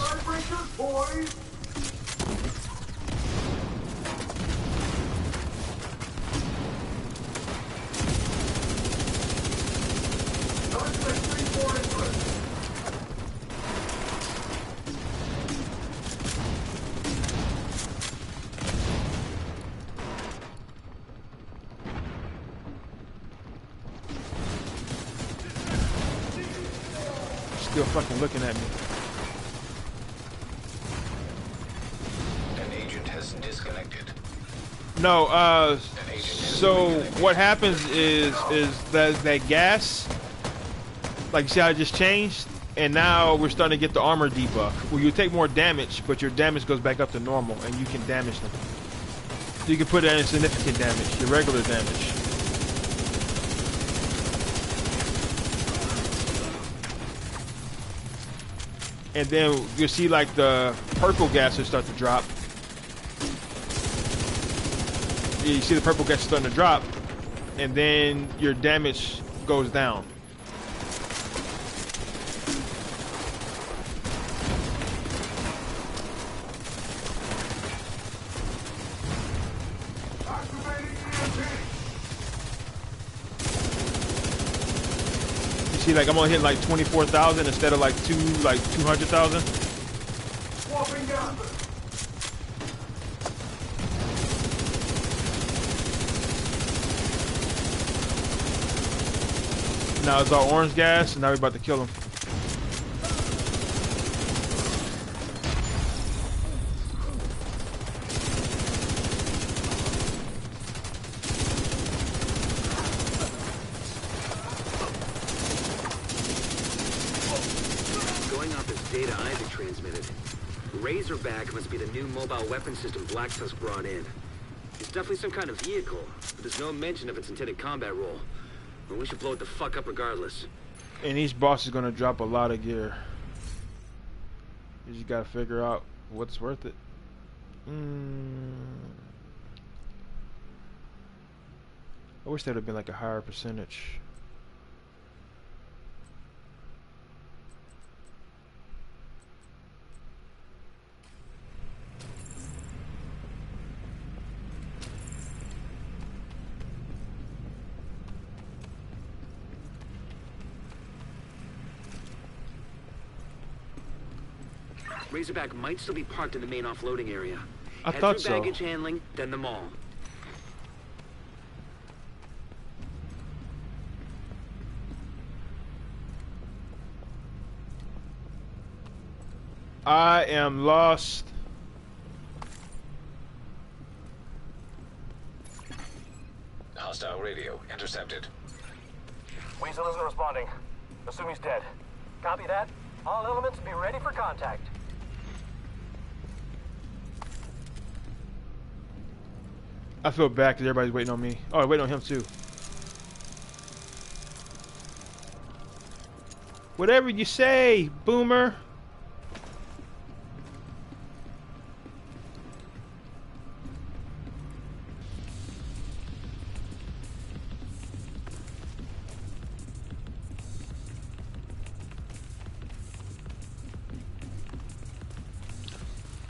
Still fucking looking at me. An agent has disconnected. No, so what happens is that gas, like, you see how it just changed? And now we're starting to get the armor debuff, where you take more damage, but your damage goes back up to normal, and you can damage them. So you can put in insignificant damage, your regular damage. And then you'll see like the purple gases start to drop. You see the purple gas starting to drop, and then your damage goes down. You see, like, I'm gonna hit like 24,000 instead of like 200,000. Swapping gases. Now it's all orange gas, and now we're about to kill him. Going off this data Isaac transmitted, Razorback must be the new mobile weapon system Black Tusk brought in. It's definitely some kind of vehicle, but there's no mention of its intended combat role. Well, we should blow it the fuck up regardless. And each boss is gonna drop a lot of gear. You just gotta figure out what's worth it. I wish that would have been like a higher percentage. Razorback might still be parked in the main offloading area. I Head thought through so. baggage handling, then the mall. I am lost. Hostile radio intercepted. Weasel isn't responding. Assume he's dead. Copy that. All elements be ready for contact. I feel bad because everybody's waiting on me. Oh, I'm waiting on him too. Whatever you say, Boomer.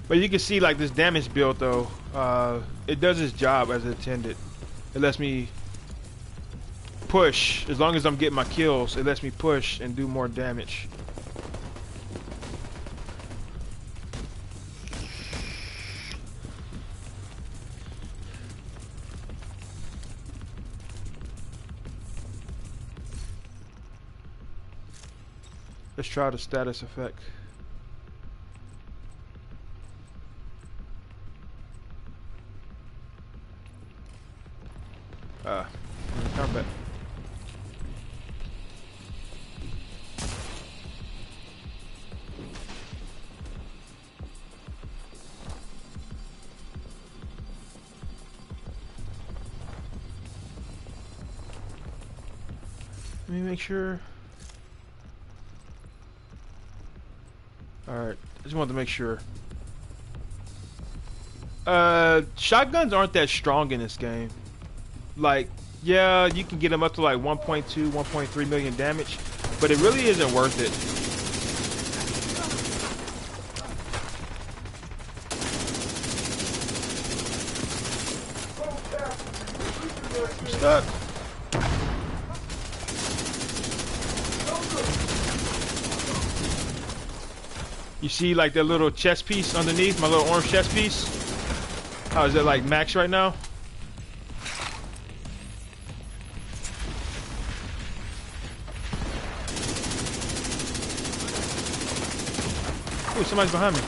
But you can see, like, this damage build though, it does its job as intended. It lets me push. As long as I'm getting my kills, it lets me push and do more damage. Let's try the status effect. Combat. Let me make sure. Alright, I just wanted to make sure. Shotguns aren't that strong in this game. Like, yeah, you can get them up to like 1.2, 1.3 million damage, but it really isn't worth it. I'm stuck. You see like that little chest piece underneath, my little orange chest piece? How is it like max right now? Ooh, somebody's behind me.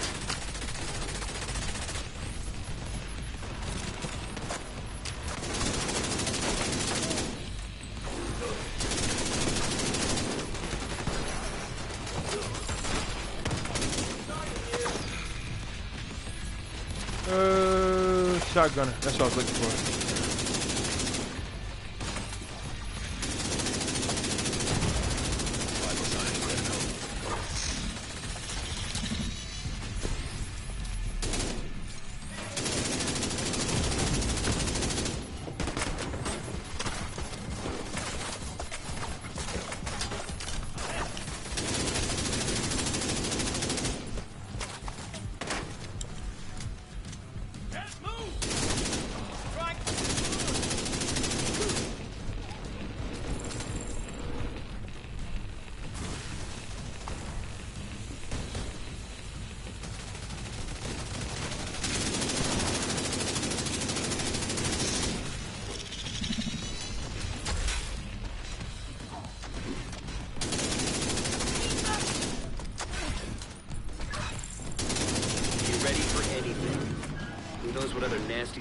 Shotgunner, that's what I was looking for.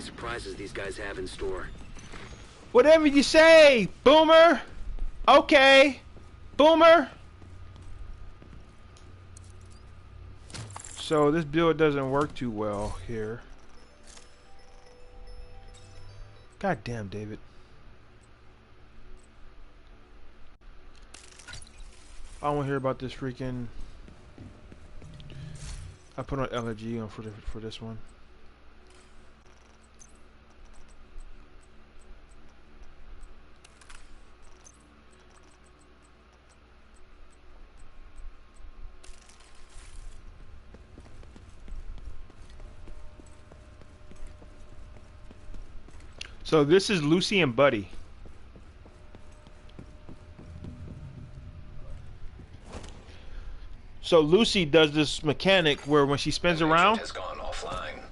Surprises these guys have in store. Whatever you say, Boomer. Okay, Boomer. So this build doesn't work too well here. God damn, David. I don't want to hear about this freaking. I put on LG on for this one. So this is Lucy and Buddy. So Lucy does this mechanic where when she spins around, has gone offline.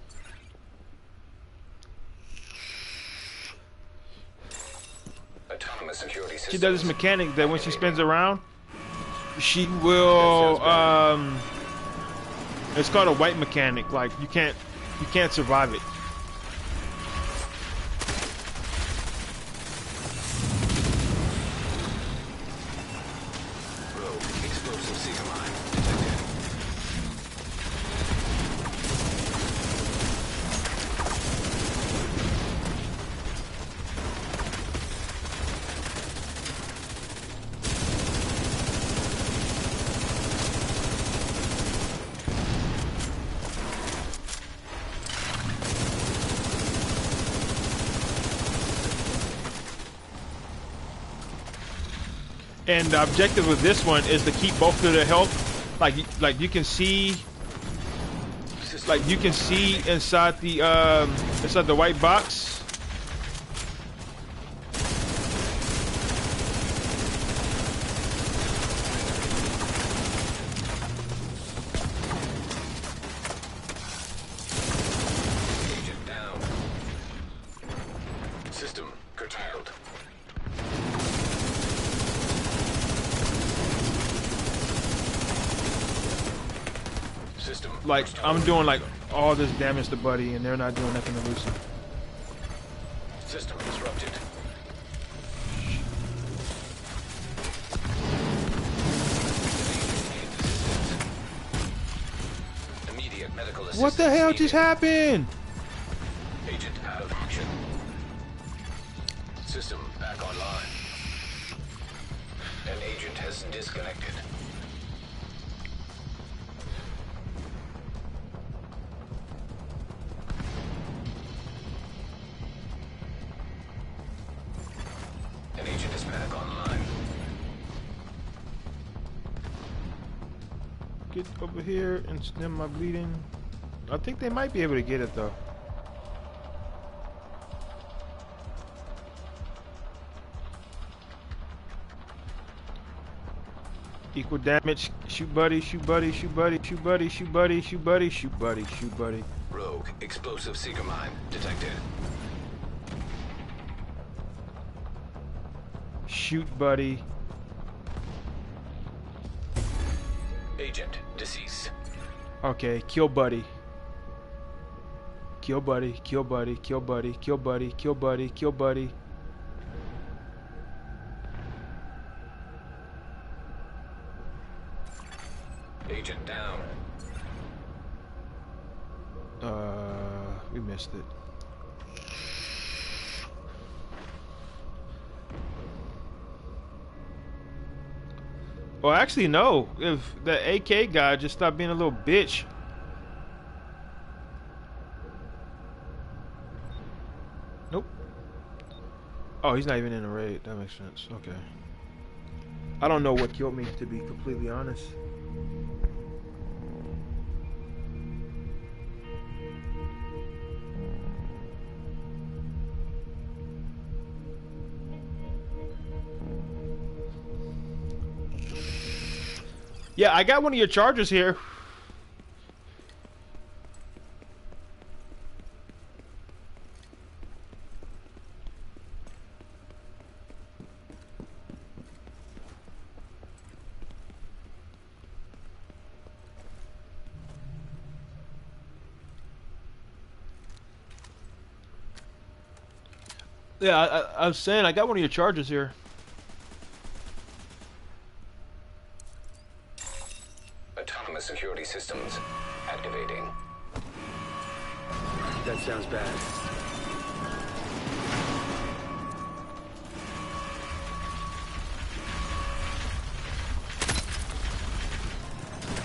Autonomous security she does this mechanic that when she spins around, she will. It's called a white mechanic. Like you can't survive it. And the objective of this one is to keep both of their health. Like you can see, inside the white box. Agent down. System curtailed. Like I'm doing like all this damage to Buddy, and they're not doing nothing to Lucy. System disrupted. Medical What assistance the hell needed. just happened? Agent out of action. System back online. An agent has disconnected. An agent is back online. Get over here and stem my bleeding. I think they might be able to get it though. Equal damage. Shoot buddy, shoot buddy, shoot buddy, shoot buddy, shoot buddy, shoot buddy, shoot buddy, shoot buddy. Rogue explosive seeker mine detected. Shoot buddy. Agent deceased. Okay, kill buddy. Kill buddy, kill buddy, kill buddy, kill buddy, kill buddy, kill buddy. Agent down. We missed it. Well, actually, no. If the AK guy just stopped being a little bitch. Nope. Oh, he's not even in the raid. That makes sense. Okay. I don't know what killed me, to be completely honest. Yeah, I got one of your chargers here. Yeah, I was saying I got one of your chargers here. Autonomous security systems activating. That sounds bad.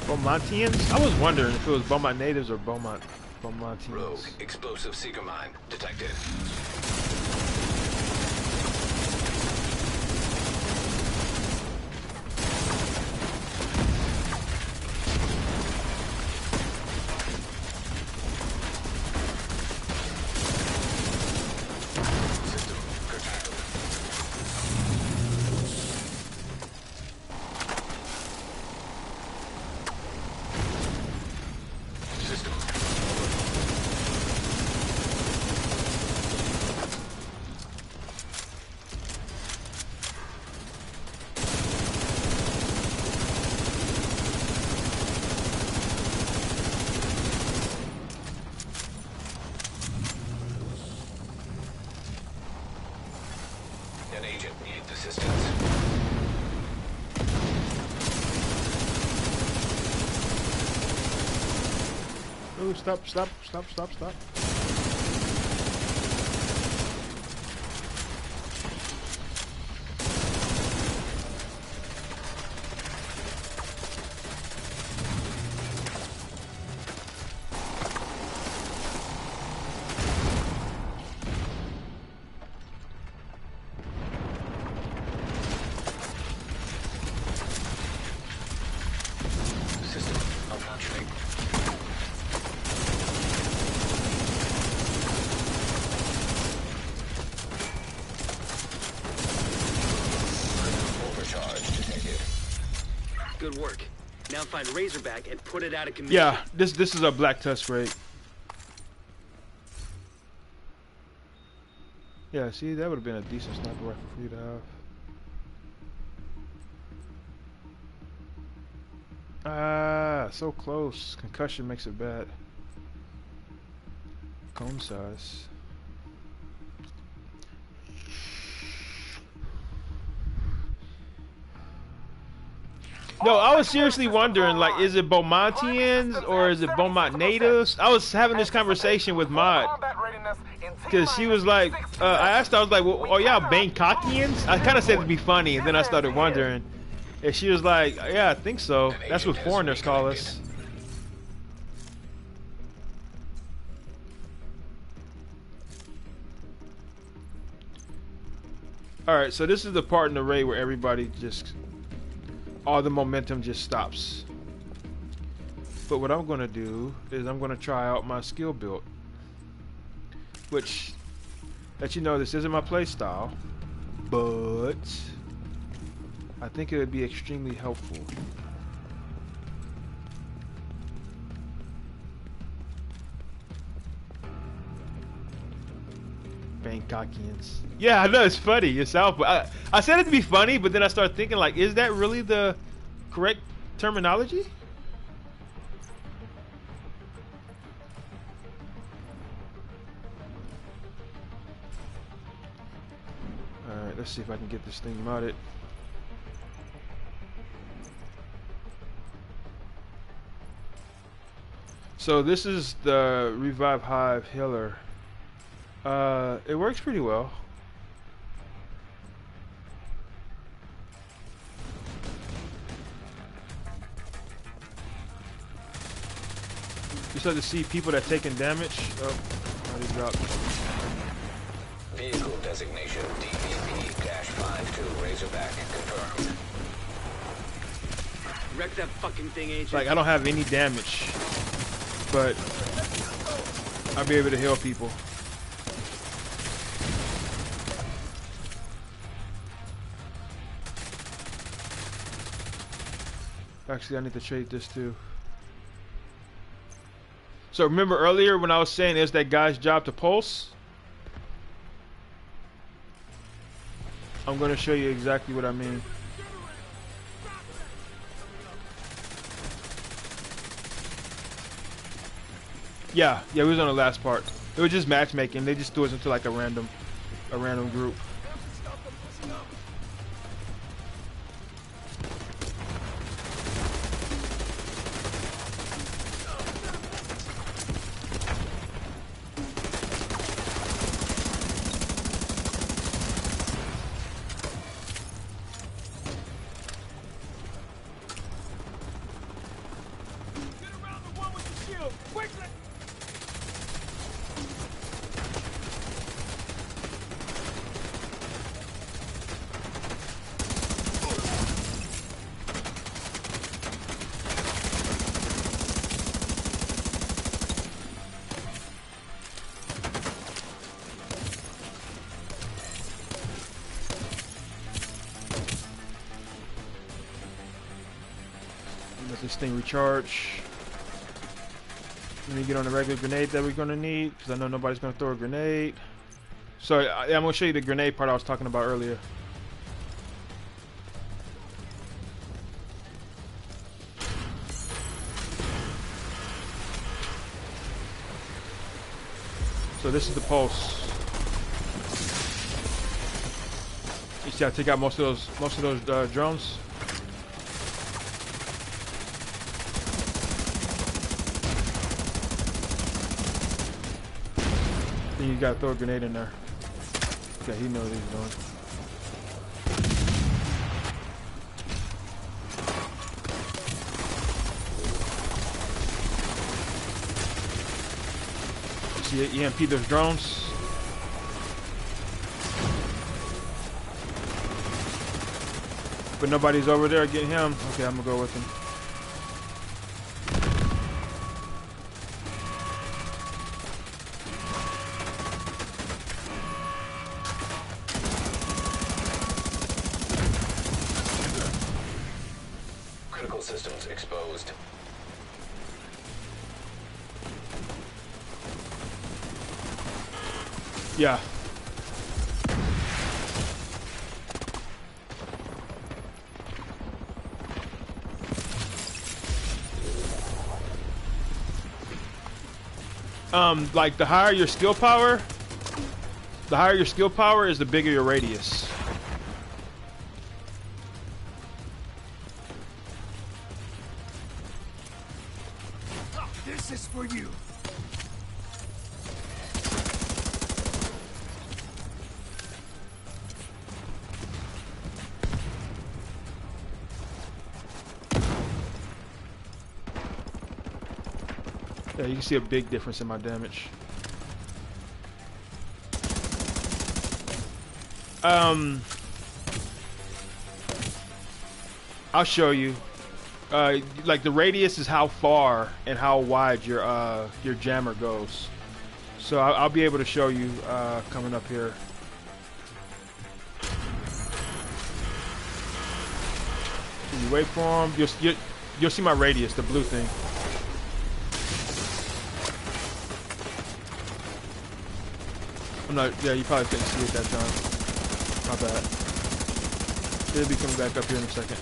Beaumontians? I was wondering if it was Beaumont natives or Beaumontians. Rogue explosive seeker mine detected. An agent needs assistance. Oh, stop, stop, stop, stop, stop. System malfunctioning. Overcharge detected. Good work. Now find Razorback and put it out of commission. Yeah, this is a Black Tusk raid. Yeah, see, that would have been a decent sniper rifle for you to have. Ah, so close. Concussion makes it bad. Cone size. No, I was seriously wondering, like, is it Beaumontians or is it Beaumont natives? I was having this conversation with Maud, because she was like, I asked her, I was like, well, are y'all Bangkokians? I kind of said it to be funny, and then I started wondering. And she was like, yeah, I think so. That's what foreigners call us. Alright, so this is the part in the raid where everybody just, all the momentum just stops. But what I'm going to do is I'm going to try out my skill build. Which, let you know, this isn't my play style. But I think it would be extremely helpful. Bangkokians. Yeah, I know, it's funny yourself, but I said it to be funny, but then I started thinking, like, is that really the correct terminology? Alright, let's see if I can get this thing modded. So this is the Revive Hive Healer. It works pretty well. You start to see people that taking damage. Oh, already dropped. Vehicle designation DVP-52 Razorback confirmed. Wreck that fucking thing, agent. Like, I don't have any damage, but I'll be able to heal people. Actually, I need to trade this too. So remember earlier when I was saying it's that guy's job to pulse? I'm going to show you exactly what I mean. Yeah, we was on the last part. It was just matchmaking. They just threw us into like a random group. Let this thing recharge. Let me get on the regular grenade that we're going to need, because I know nobody's going to throw a grenade. So I'm going to show you the grenade part I was talking about earlier. So this is the pulse. You see, I take out most of those drones. Then you gotta throw a grenade in there. Okay, he knows what he's doing. See it? EMP those drones. But nobody's over there getting him. Okay, I'm gonna go with him. Critical systems exposed. Yeah. Like the higher your skill power, is the bigger your radius. you can see a big difference in my damage. I'll show you. Like the radius is how far and how wide your jammer goes. So I'll be able to show you coming up here. You wait for him. You'll see my radius, the blue thing. I'm not. Yeah, you probably couldn't see it that time. My bad. It'll be coming back up here in a second.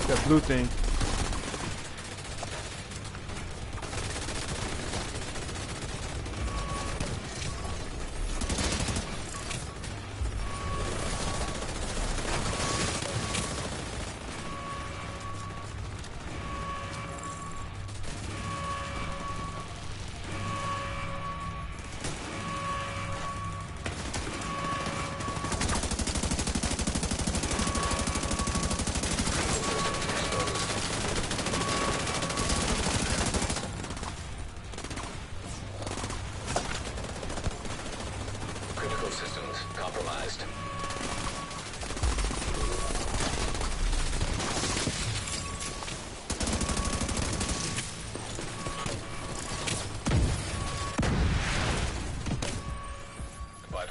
That blue thing.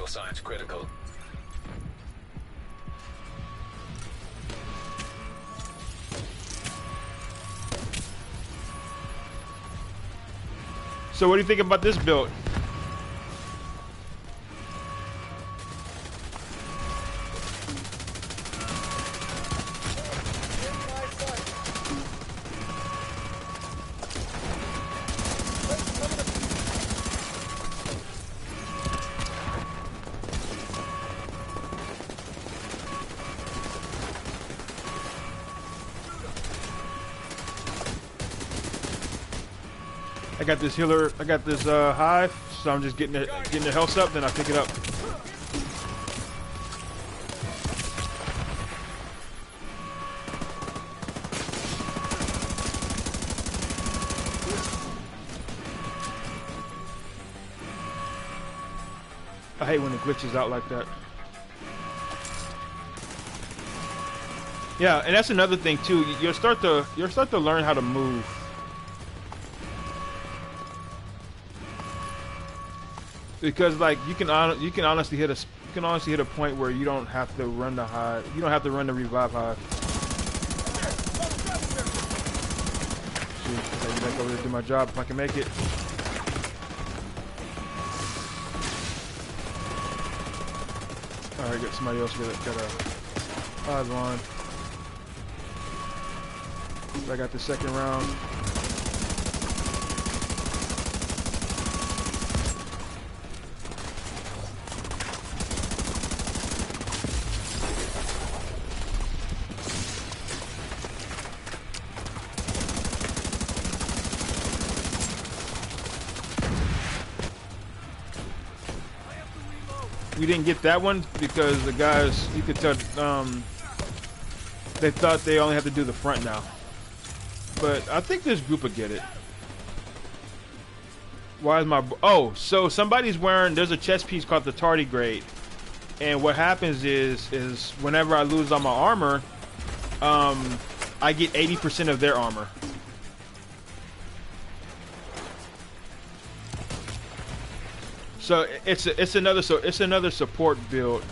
Signs critical. So what do you think about this build? I got this healer, I got this hive, so I'm just getting the health up, then I pick it up. I hate when it glitches out like that. Yeah, and that's another thing too. You'll start to learn how to move. Because like you can honestly hit a point where you don't have to run the hive. You don't have to run the revive hive. See, I gotta go over there to do my job if I can make it. Alright, got somebody else got a hive on. So I got the second round. We didn't get that one because the guys, you could tell, they thought they only had to do the front now. But I think this group will get it. Why is my... Oh, so somebody's wearing... There's a chest piece called the tardigrade. And what happens is whenever I lose all my armor, I get 80% of their armor. So it's another support build.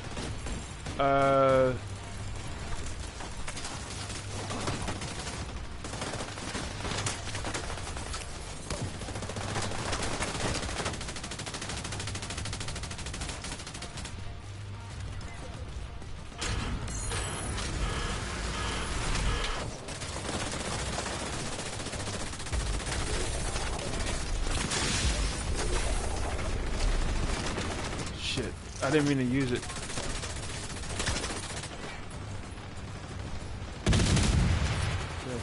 I didn't mean to use it. Okay.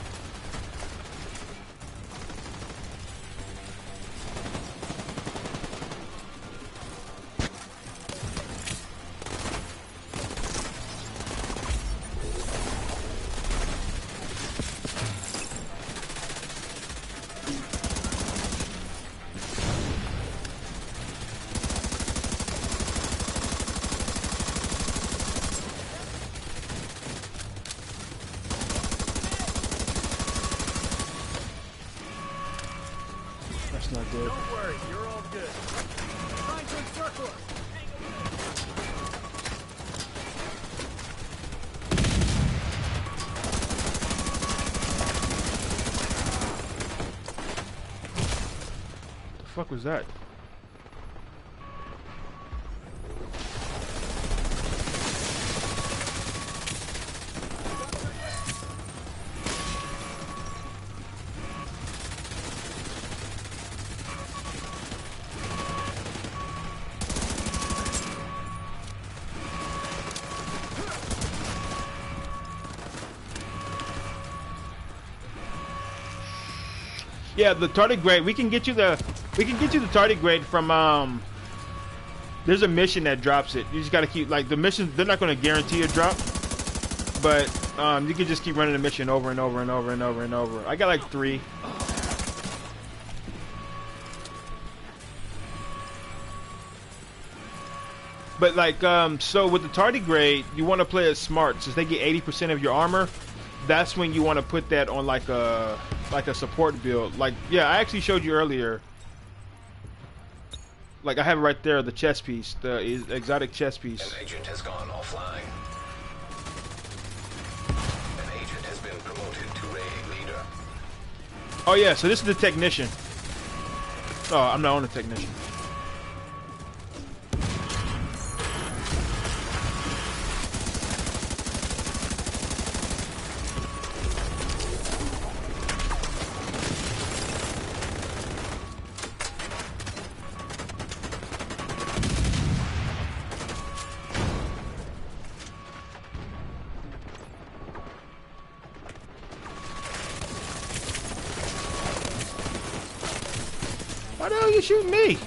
not good. Don't worry, you're all good. Trying to encircle us. The fuck was that? Yeah, the tardigrade. We can get you the tardigrade from there's a mission that drops it. You just gotta keep like the missions. They're not gonna guarantee a drop, but you can just keep running the mission over and over and over and over and over. I got like 3. But like so with the tardigrade, you want to play it smart. Since they get 80% of your armor, that's when you want to put that on like a support build. Like, yeah, I actually showed you earlier. Like, I have it right there, the chest piece, the exotic chest piece. An agent has gone offline. An agent has been promoted to a leader. Oh yeah, so this is the technician. Oh, I'm not on the technician. Why the hell are you shooting me?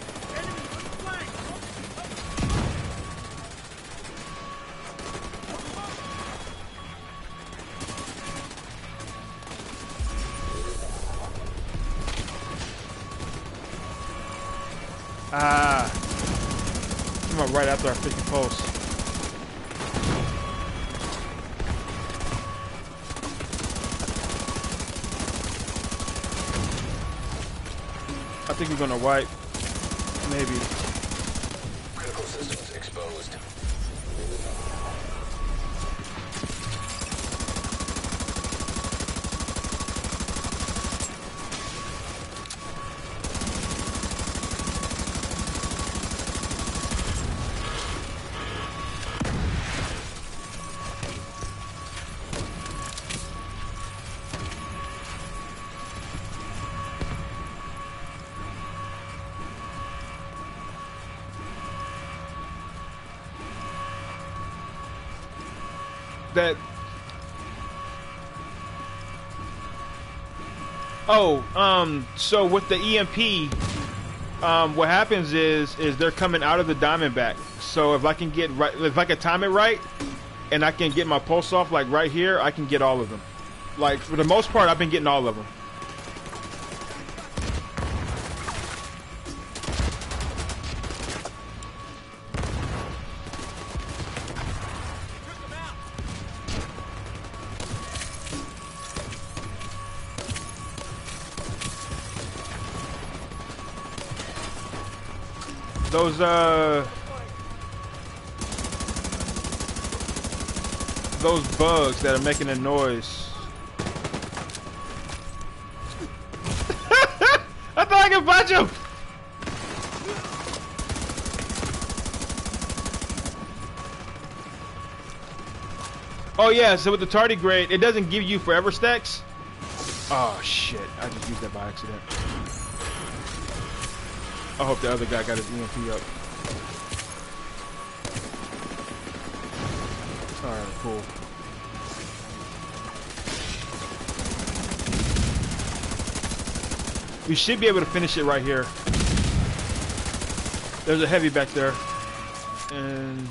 Ah. Come on, right after our freaking pulse. I think we're gonna wipe. Maybe. Critical systems exposed. That so with the EMP, what happens is they're coming out of the Diamondback. So if I can get right, if I can time it right, and I can get my pulse off like right here, I can get all of them. Like for the most part, I've been getting all of them. Those bugs that are making a noise. I thought I could punch him. Oh yeah, so with the tardigrade, it doesn't give you forever stacks. Oh shit, I just used that by accident. I hope the other guy got his EMP up. Alright, cool. We should be able to finish it right here. There's a heavy back there. And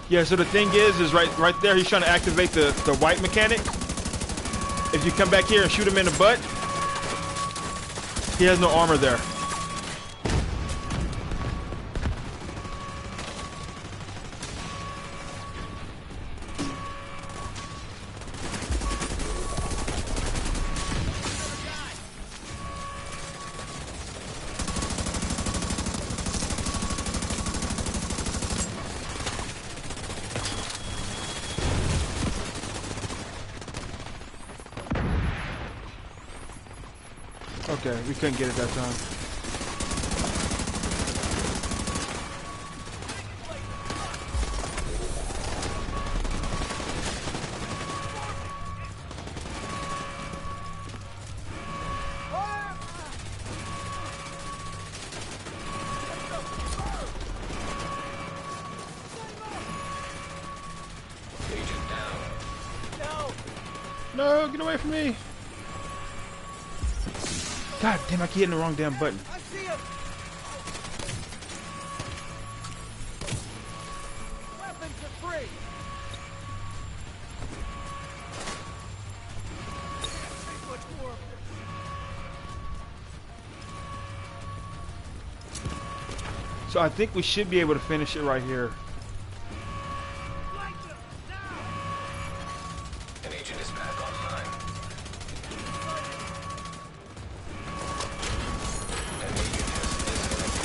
yeah, so the thing is right there, he's trying to activate the white mechanic. If you come back here and shoot him in the butt, he has no armor there. Okay, we couldn't get it that time. Agent down. No, get away from me. God damn, I keep hitting the wrong damn button. I see him! Weapons are free! Much more. So I think we should be able to finish it right here. An agent is back online. An agent has disconnected.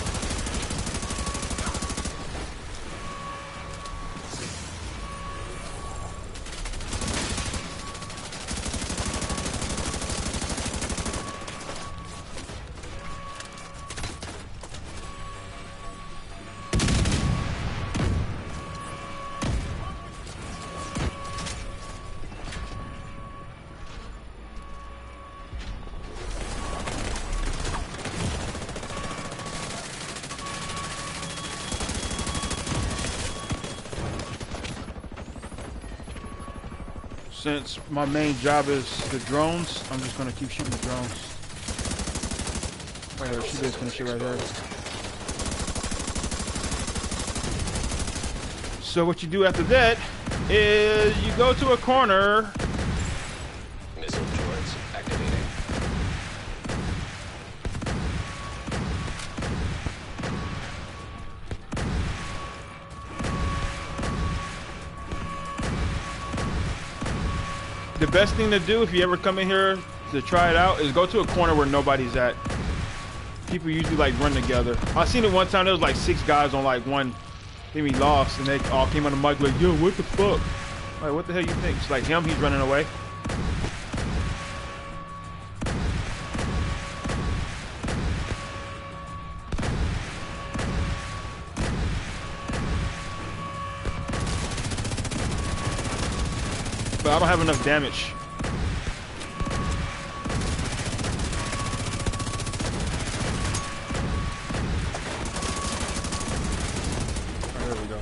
Since my main job is the drones, I'm just gonna keep shooting the drones. Right here, she did finish it right there. So what you do after that is you go to a corner. Missile turrets activating. The best thing to do if you ever come in here to try it out is go to a corner where nobody's at. People usually like run together. I seen it one time. There was like 6 guys on like one. Then we lost, and they all came on the mic like, "Yo, what the fuck? Like, what the hell you think?" It's like him. He's running away. But I don't have enough damage. Oh, there we go.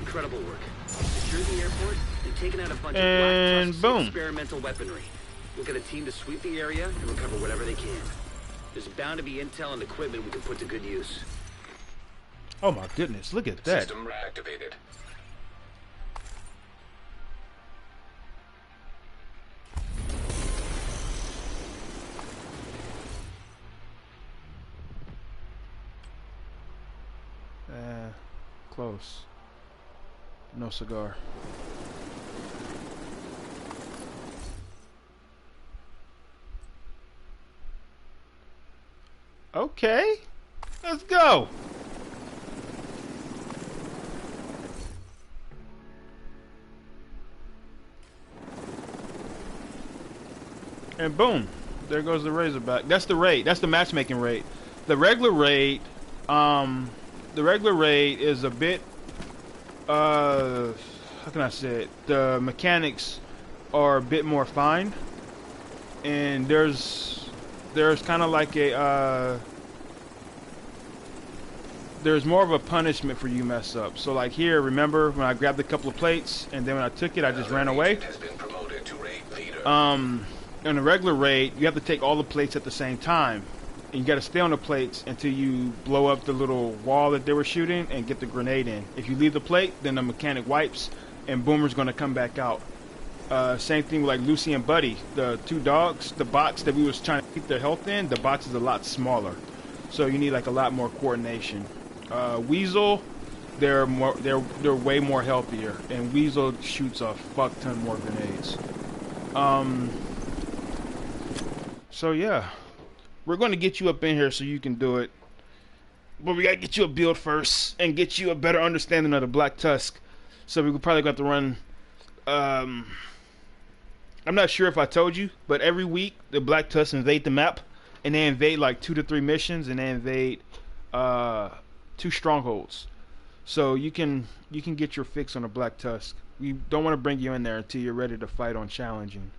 Incredible work. Secured the airport and taken out a bunch And of Black Tusk's boom. experimental weaponry. We'll get a team to sweep the area and recover whatever they can. There's bound to be intel and equipment we can put to good use. Oh my goodness, look at that. System reactivated. Close. No cigar. Okay, let's go. And boom, there goes the Razorback. That's the raid. That's the matchmaking raid. The regular raid, is a bit, how can I say it? The mechanics are a bit more fine, and there's kind of like a, there's more of a punishment for you mess up. So like here, remember when I grabbed a couple of plates, and then when I took it, I just ran away. Has been promoted to raid leader. In a regular raid, you have to take all the plates at the same time. And you got to stay on the plates until you blow up the little wall that they were shooting and get the grenade in. If you leave the plate, then the mechanic wipes and Boomer's going to come back out. Same thing with like Lucy and Buddy, the 2 dogs. The box that we was trying to keep their health in, the box is a lot smaller. So you need like a lot more coordination. Weasel, they're way more healthier. And Weasel shoots a fuck ton more grenades. So yeah. We're going to get you up in here so you can do it. But we got to get you a build first and get you a better understanding of the Black Tusk. So we're probably going to have to run I'm not sure if I told you, but every week the Black Tusk invade the map, and they invade like 2 to 3 missions, and they invade 2 strongholds. So you can get your fix on a Black Tusk. We don't want to bring you in there until you're ready to fight on challenging.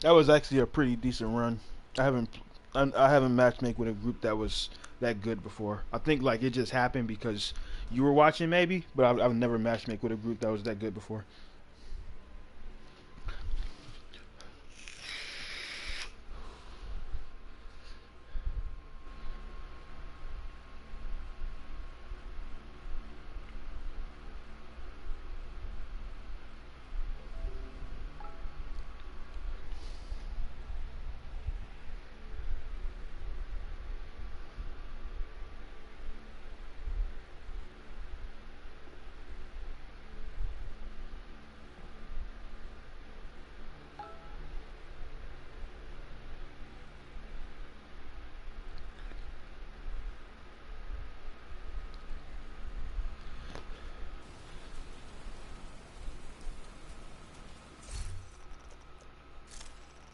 That was actually a pretty decent run. I haven't matchmake with a group that was that good before. I think like it just happened because you were watching maybe, but I've never matchmake with a group that was that good before.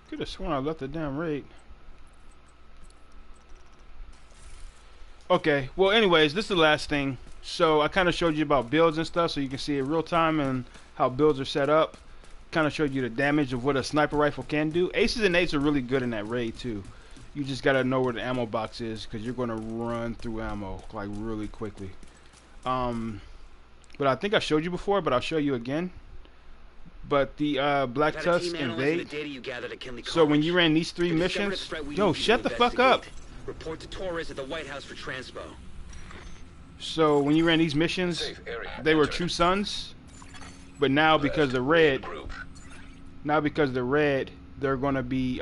Could have sworn I left the damn raid. Okay, well anyways, this is the last thing. So I kind of showed you about builds and stuff so you can see it real time and how builds are set up. Kind of showed you the damage of what a sniper rifle can do. Aces and eights are really good in that raid too. You just gotta know where the ammo box is because you're gonna run through ammo like really quickly. But I think I showed you before, but I'll show you again. But the Black Tusk invade. So when you ran these 3 missions, yo, shut the fuck up. Report to Torres at the White House for transpo. So when you ran these missions, they were true sons, but now because the red, they're gonna be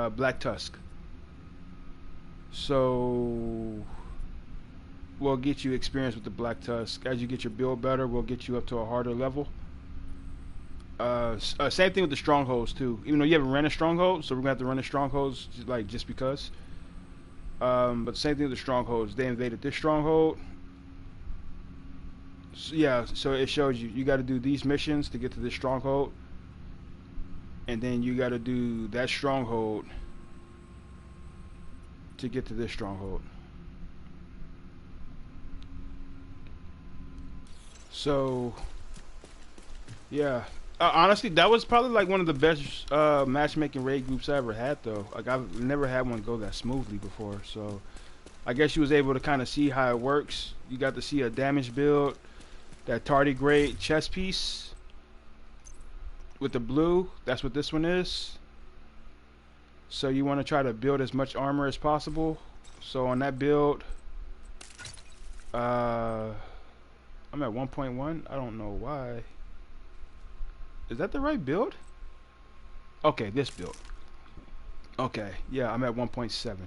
Black Tusk. So we'll get you experience with the Black Tusk. As you get your build better, we'll get you up to a harder level. Same thing with the strongholds too. Even though you haven't run a stronghold, so we're gonna have to run the strongholds just because. But same thing with the strongholds. They invaded this stronghold. So, yeah, so it shows you got to do these missions to get to this stronghold, and then you got to do that stronghold to get to this stronghold. So, yeah. Honestly, that was probably like one of the best matchmaking raid groups I ever had, though. Like I've never had one go that smoothly before. So, I guess you was able to kind of see how it works. You got to see a damage build, that tardigrade chest piece with the blue. That's what this one is. So you want to try to build as much armor as possible. So on that build, I'm at 1.1. I don't know why. Is that the right build? Okay, this build. Okay, yeah, I'm at 1.7.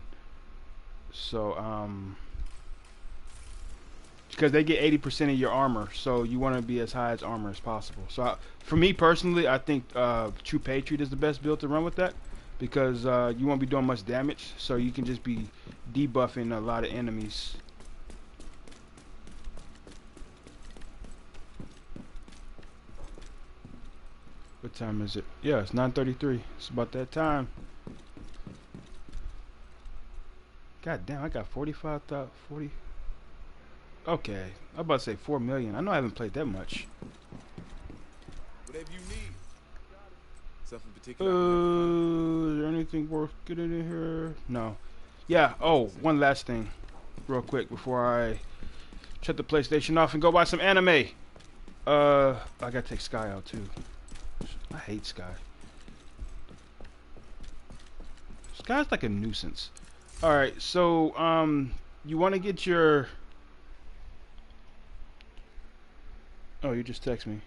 So, because they get 80% of your armor, so you want to be as high as armor as possible. So, for me personally, I think True Patriot is the best build to run with that, because you won't be doing much damage, so you can just be debuffing a lot of enemies. What time is it? Yeah, it's 9:33. It's about that time. God damn, I got 40. Okay, I'm about to say 4 million. I know I haven't played that much. Whatever you need. Something particular. Is there anything worth getting in here? No. Yeah. Oh, one last thing, real quick before I shut the PlayStation off and go buy some anime. I gotta take Sky out too. I hate Sky. Sky's like a nuisance. Alright, so you want to get your... Oh, you just text me.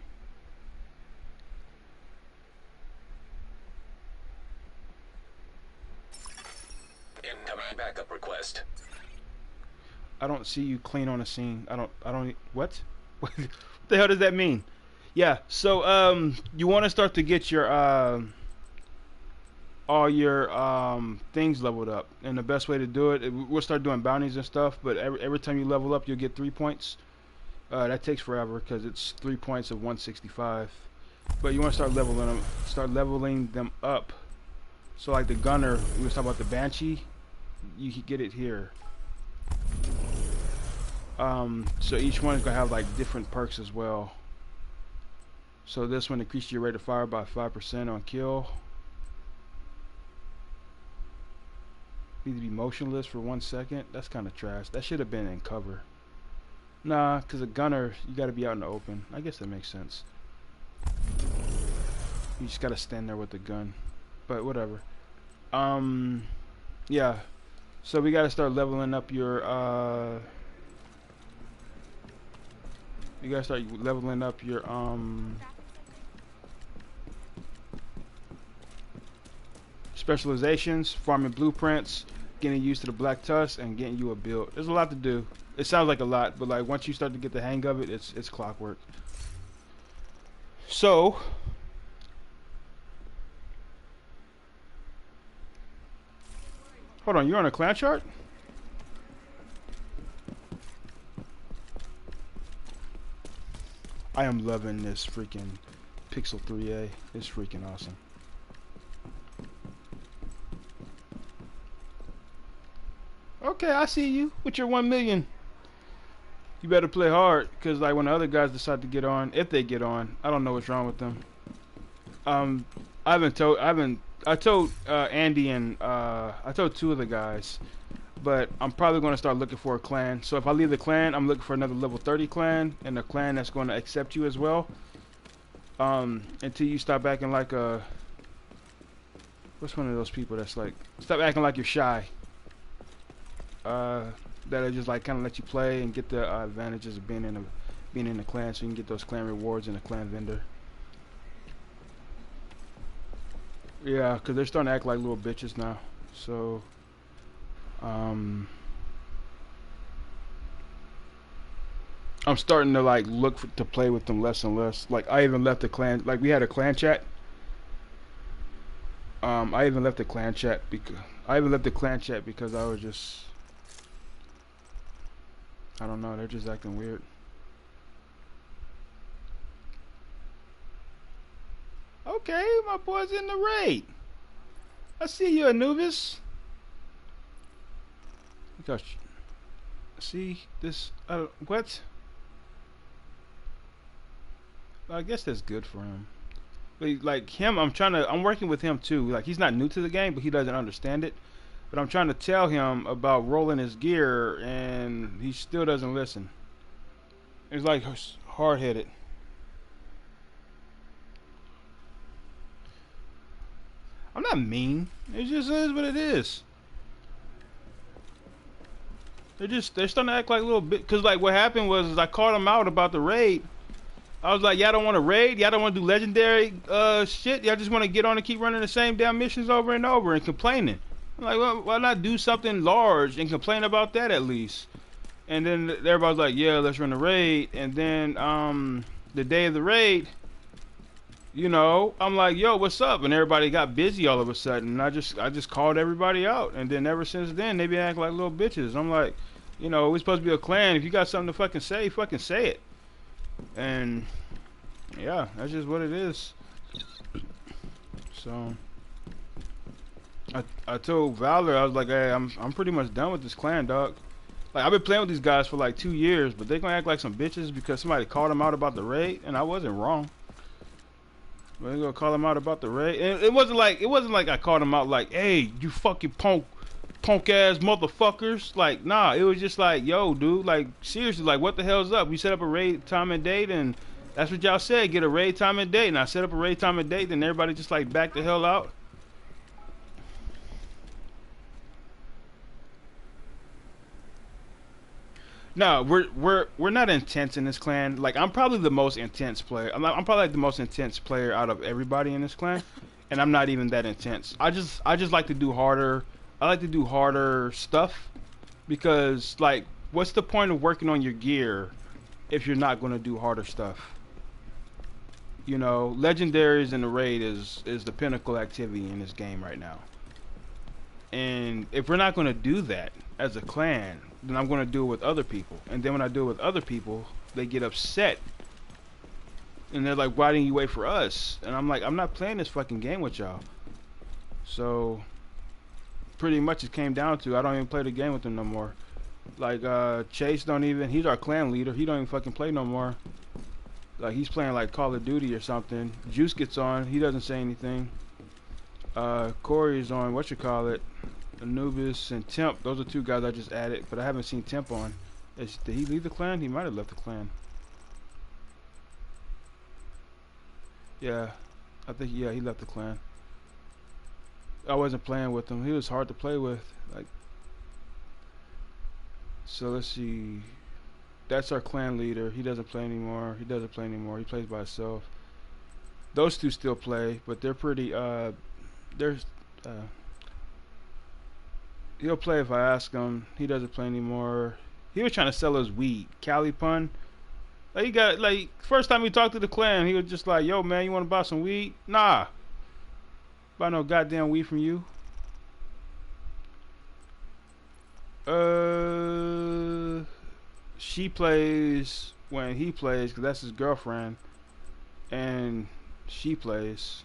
Incoming backup request. I don't see you clean on a scene. I don't what? What the hell does that mean? Yeah. So you want to start to get your all your things leveled up, and the best way to do it, we'll start doing bounties and stuff. But every time you level up, you'll get 3 points. That takes forever because it's 3 points of 165. But you want to start leveling them up. So like the gunner, we was talking about the banshee. You can get it here. So each one is gonna have like different perks as well. So this one increases your rate of fire by 5% on kill. Need to be motionless for 1 second. That's kind of trash. That should have been in cover. Nah, because a gunner, you got to be out in the open. I guess that makes sense. You just got to stand there with the gun. But whatever. Yeah. So we got to start leveling up your you got to start leveling up your specializations, farming blueprints, getting used to the black tusk, and getting you a build. There's a lot to do. It sounds like a lot, but like once you start to get the hang of it, it's clockwork. So hold on, you're on a clan chart? I am loving this freaking Pixel 3A. It's freaking awesome. Okay, I see you with your 1 million. You better play hard, because like when the other guys decide to get on, if they get on, I don't know what's wrong with them. I told Andy and I told 2 of the guys, but I'm probably going to start looking for a clan. So if I leave the clan, I'm looking for another level 30 clan, and a clan that's going to accept you as well. Until you stop acting like a, what's one of those people that's like, stop acting like you're shy. That'll just like kind of let you play and get the advantages of being in the clan, so you can get those clan rewards and the clan vendor. Yeah, because they're starting to act like little bitches now. So I'm starting to like look to play with them less and less. Like I even left the clan, like we had a clan chat. I even left the clan chat because I was just, I don't know, they're just acting weird. Okay, my boy's in the raid. I see you, Anubis. Gosh, see this? What? I guess that's good for him. But like him, I'm working with him too. Like he's not new to the game, but he doesn't understand it. But I'm trying to tell him about rolling his gear, and he still doesn't listen. He's like hard-headed. I'm not mean. It just is what it is. They're starting to act like a little bit. Cause like what happened was I called them out about the raid. I was like, y'all don't want to raid? Y'all don't want to do legendary shit? Y'all just want to get on and keep running the same damn missions over and over and complaining? I'm like, well, why not do something large and complain about that at least? And then everybody's like, yeah, let's run the raid. And then the day of the raid, you know, I'm like, yo, what's up? And everybody got busy all of a sudden. And I just called everybody out. And then ever since then, they been acting like little bitches. I'm like, you know, we're supposed to be a clan. If you got something to fucking say it. And yeah, that's just what it is. So I told Valor, I was like, hey, I'm pretty much done with this clan, dog. Like I've been playing with these guys for like 2 years, but they gonna act like some bitches because somebody called them out about the raid, and I wasn't wrong. But they gonna call them out about the raid, and it wasn't like I called them out like, hey, you fucking punk ass motherfuckers. Like, nah, it was just like, yo, dude, like seriously, like what the hell's up? We set up a raid time and date, and that's what y'all said, get a raid time and date, and I set up a raid time and date, and everybody just like backed the hell out. No, we're not intense in this clan. Like I'm probably the most intense player. I'm probably like the most intense player out of everybody in this clan, and I'm not even that intense. I just like to do harder. I like to do harder stuff because like, what's the point of working on your gear if you're not going to do harder stuff? You know, legendaries in the raid is the pinnacle activity in this game right now. And if we're not going to do that as a clan, then I'm going to do it with other people. And then when I do it with other people, they get upset. And they're like, why didn't you wait for us? And I'm like, I'm not playing this fucking game with y'all. So, pretty much it came down to, I don't even play the game with them no more. Like, Chase don't even, he's our clan leader. He don't even fucking play no more. Like, he's playing like Call of Duty or something. Juice gets on, he doesn't say anything. Corey's on, whatchamacallit, Anubis and Temp. Those are two guys I just added, but I haven't seen Temp on. Did he leave the clan? He might have left the clan. Yeah, I think, yeah, he left the clan. I wasn't playing with him. He was hard to play with. Like, so let's see. That's our clan leader. He doesn't play anymore. He doesn't play anymore. He plays by himself. Those two still play, but they're pretty. He'll play if I ask him. He doesn't play anymore. He was trying to sell us weed. Cali Pun. Like, he got, like, first time he talked to the clan, he was just like, yo, man, you want to buy some weed? Nah. Buy no goddamn weed from you. She plays when he plays, because that's his girlfriend. And she plays.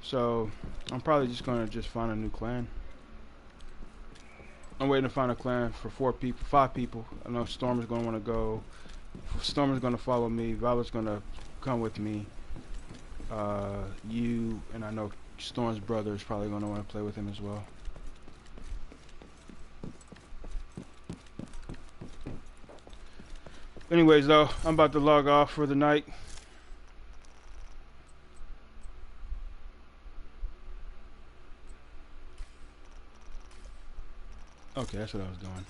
So, I'm probably just going to just find a new clan. I'm waiting to find a clan for 5 people. I know Storm is going to want to go. Storm is going to follow me. Violet's going to come with me. You, and I know Storm's brother is probably going to want to play with him as well. Anyways, though, I'm about to log off for the night. Okay, that's what I was doing.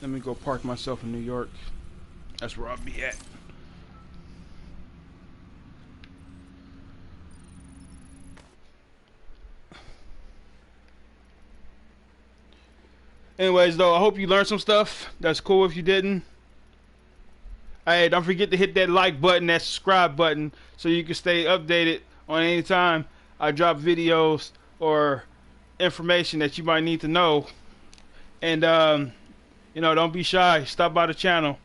Let me go park myself in New York. That's where I'll be at. Anyways, though, I hope you learned some stuff. That's cool if you didn't. Hey, don't forget to hit that like button, that subscribe button, so you can stay updated on any time I drop videos or information that you might need to know. And you know, don't be shy. Stop by the channel.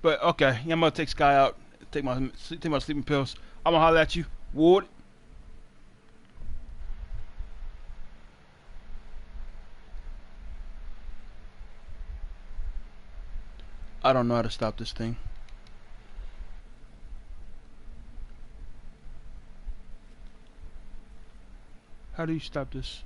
But okay, yeah, I'm gonna take Sky out. Take my sleeping pills. I'm gonna holler at you, Ward. I don't know how to stop this thing. How do you stop this?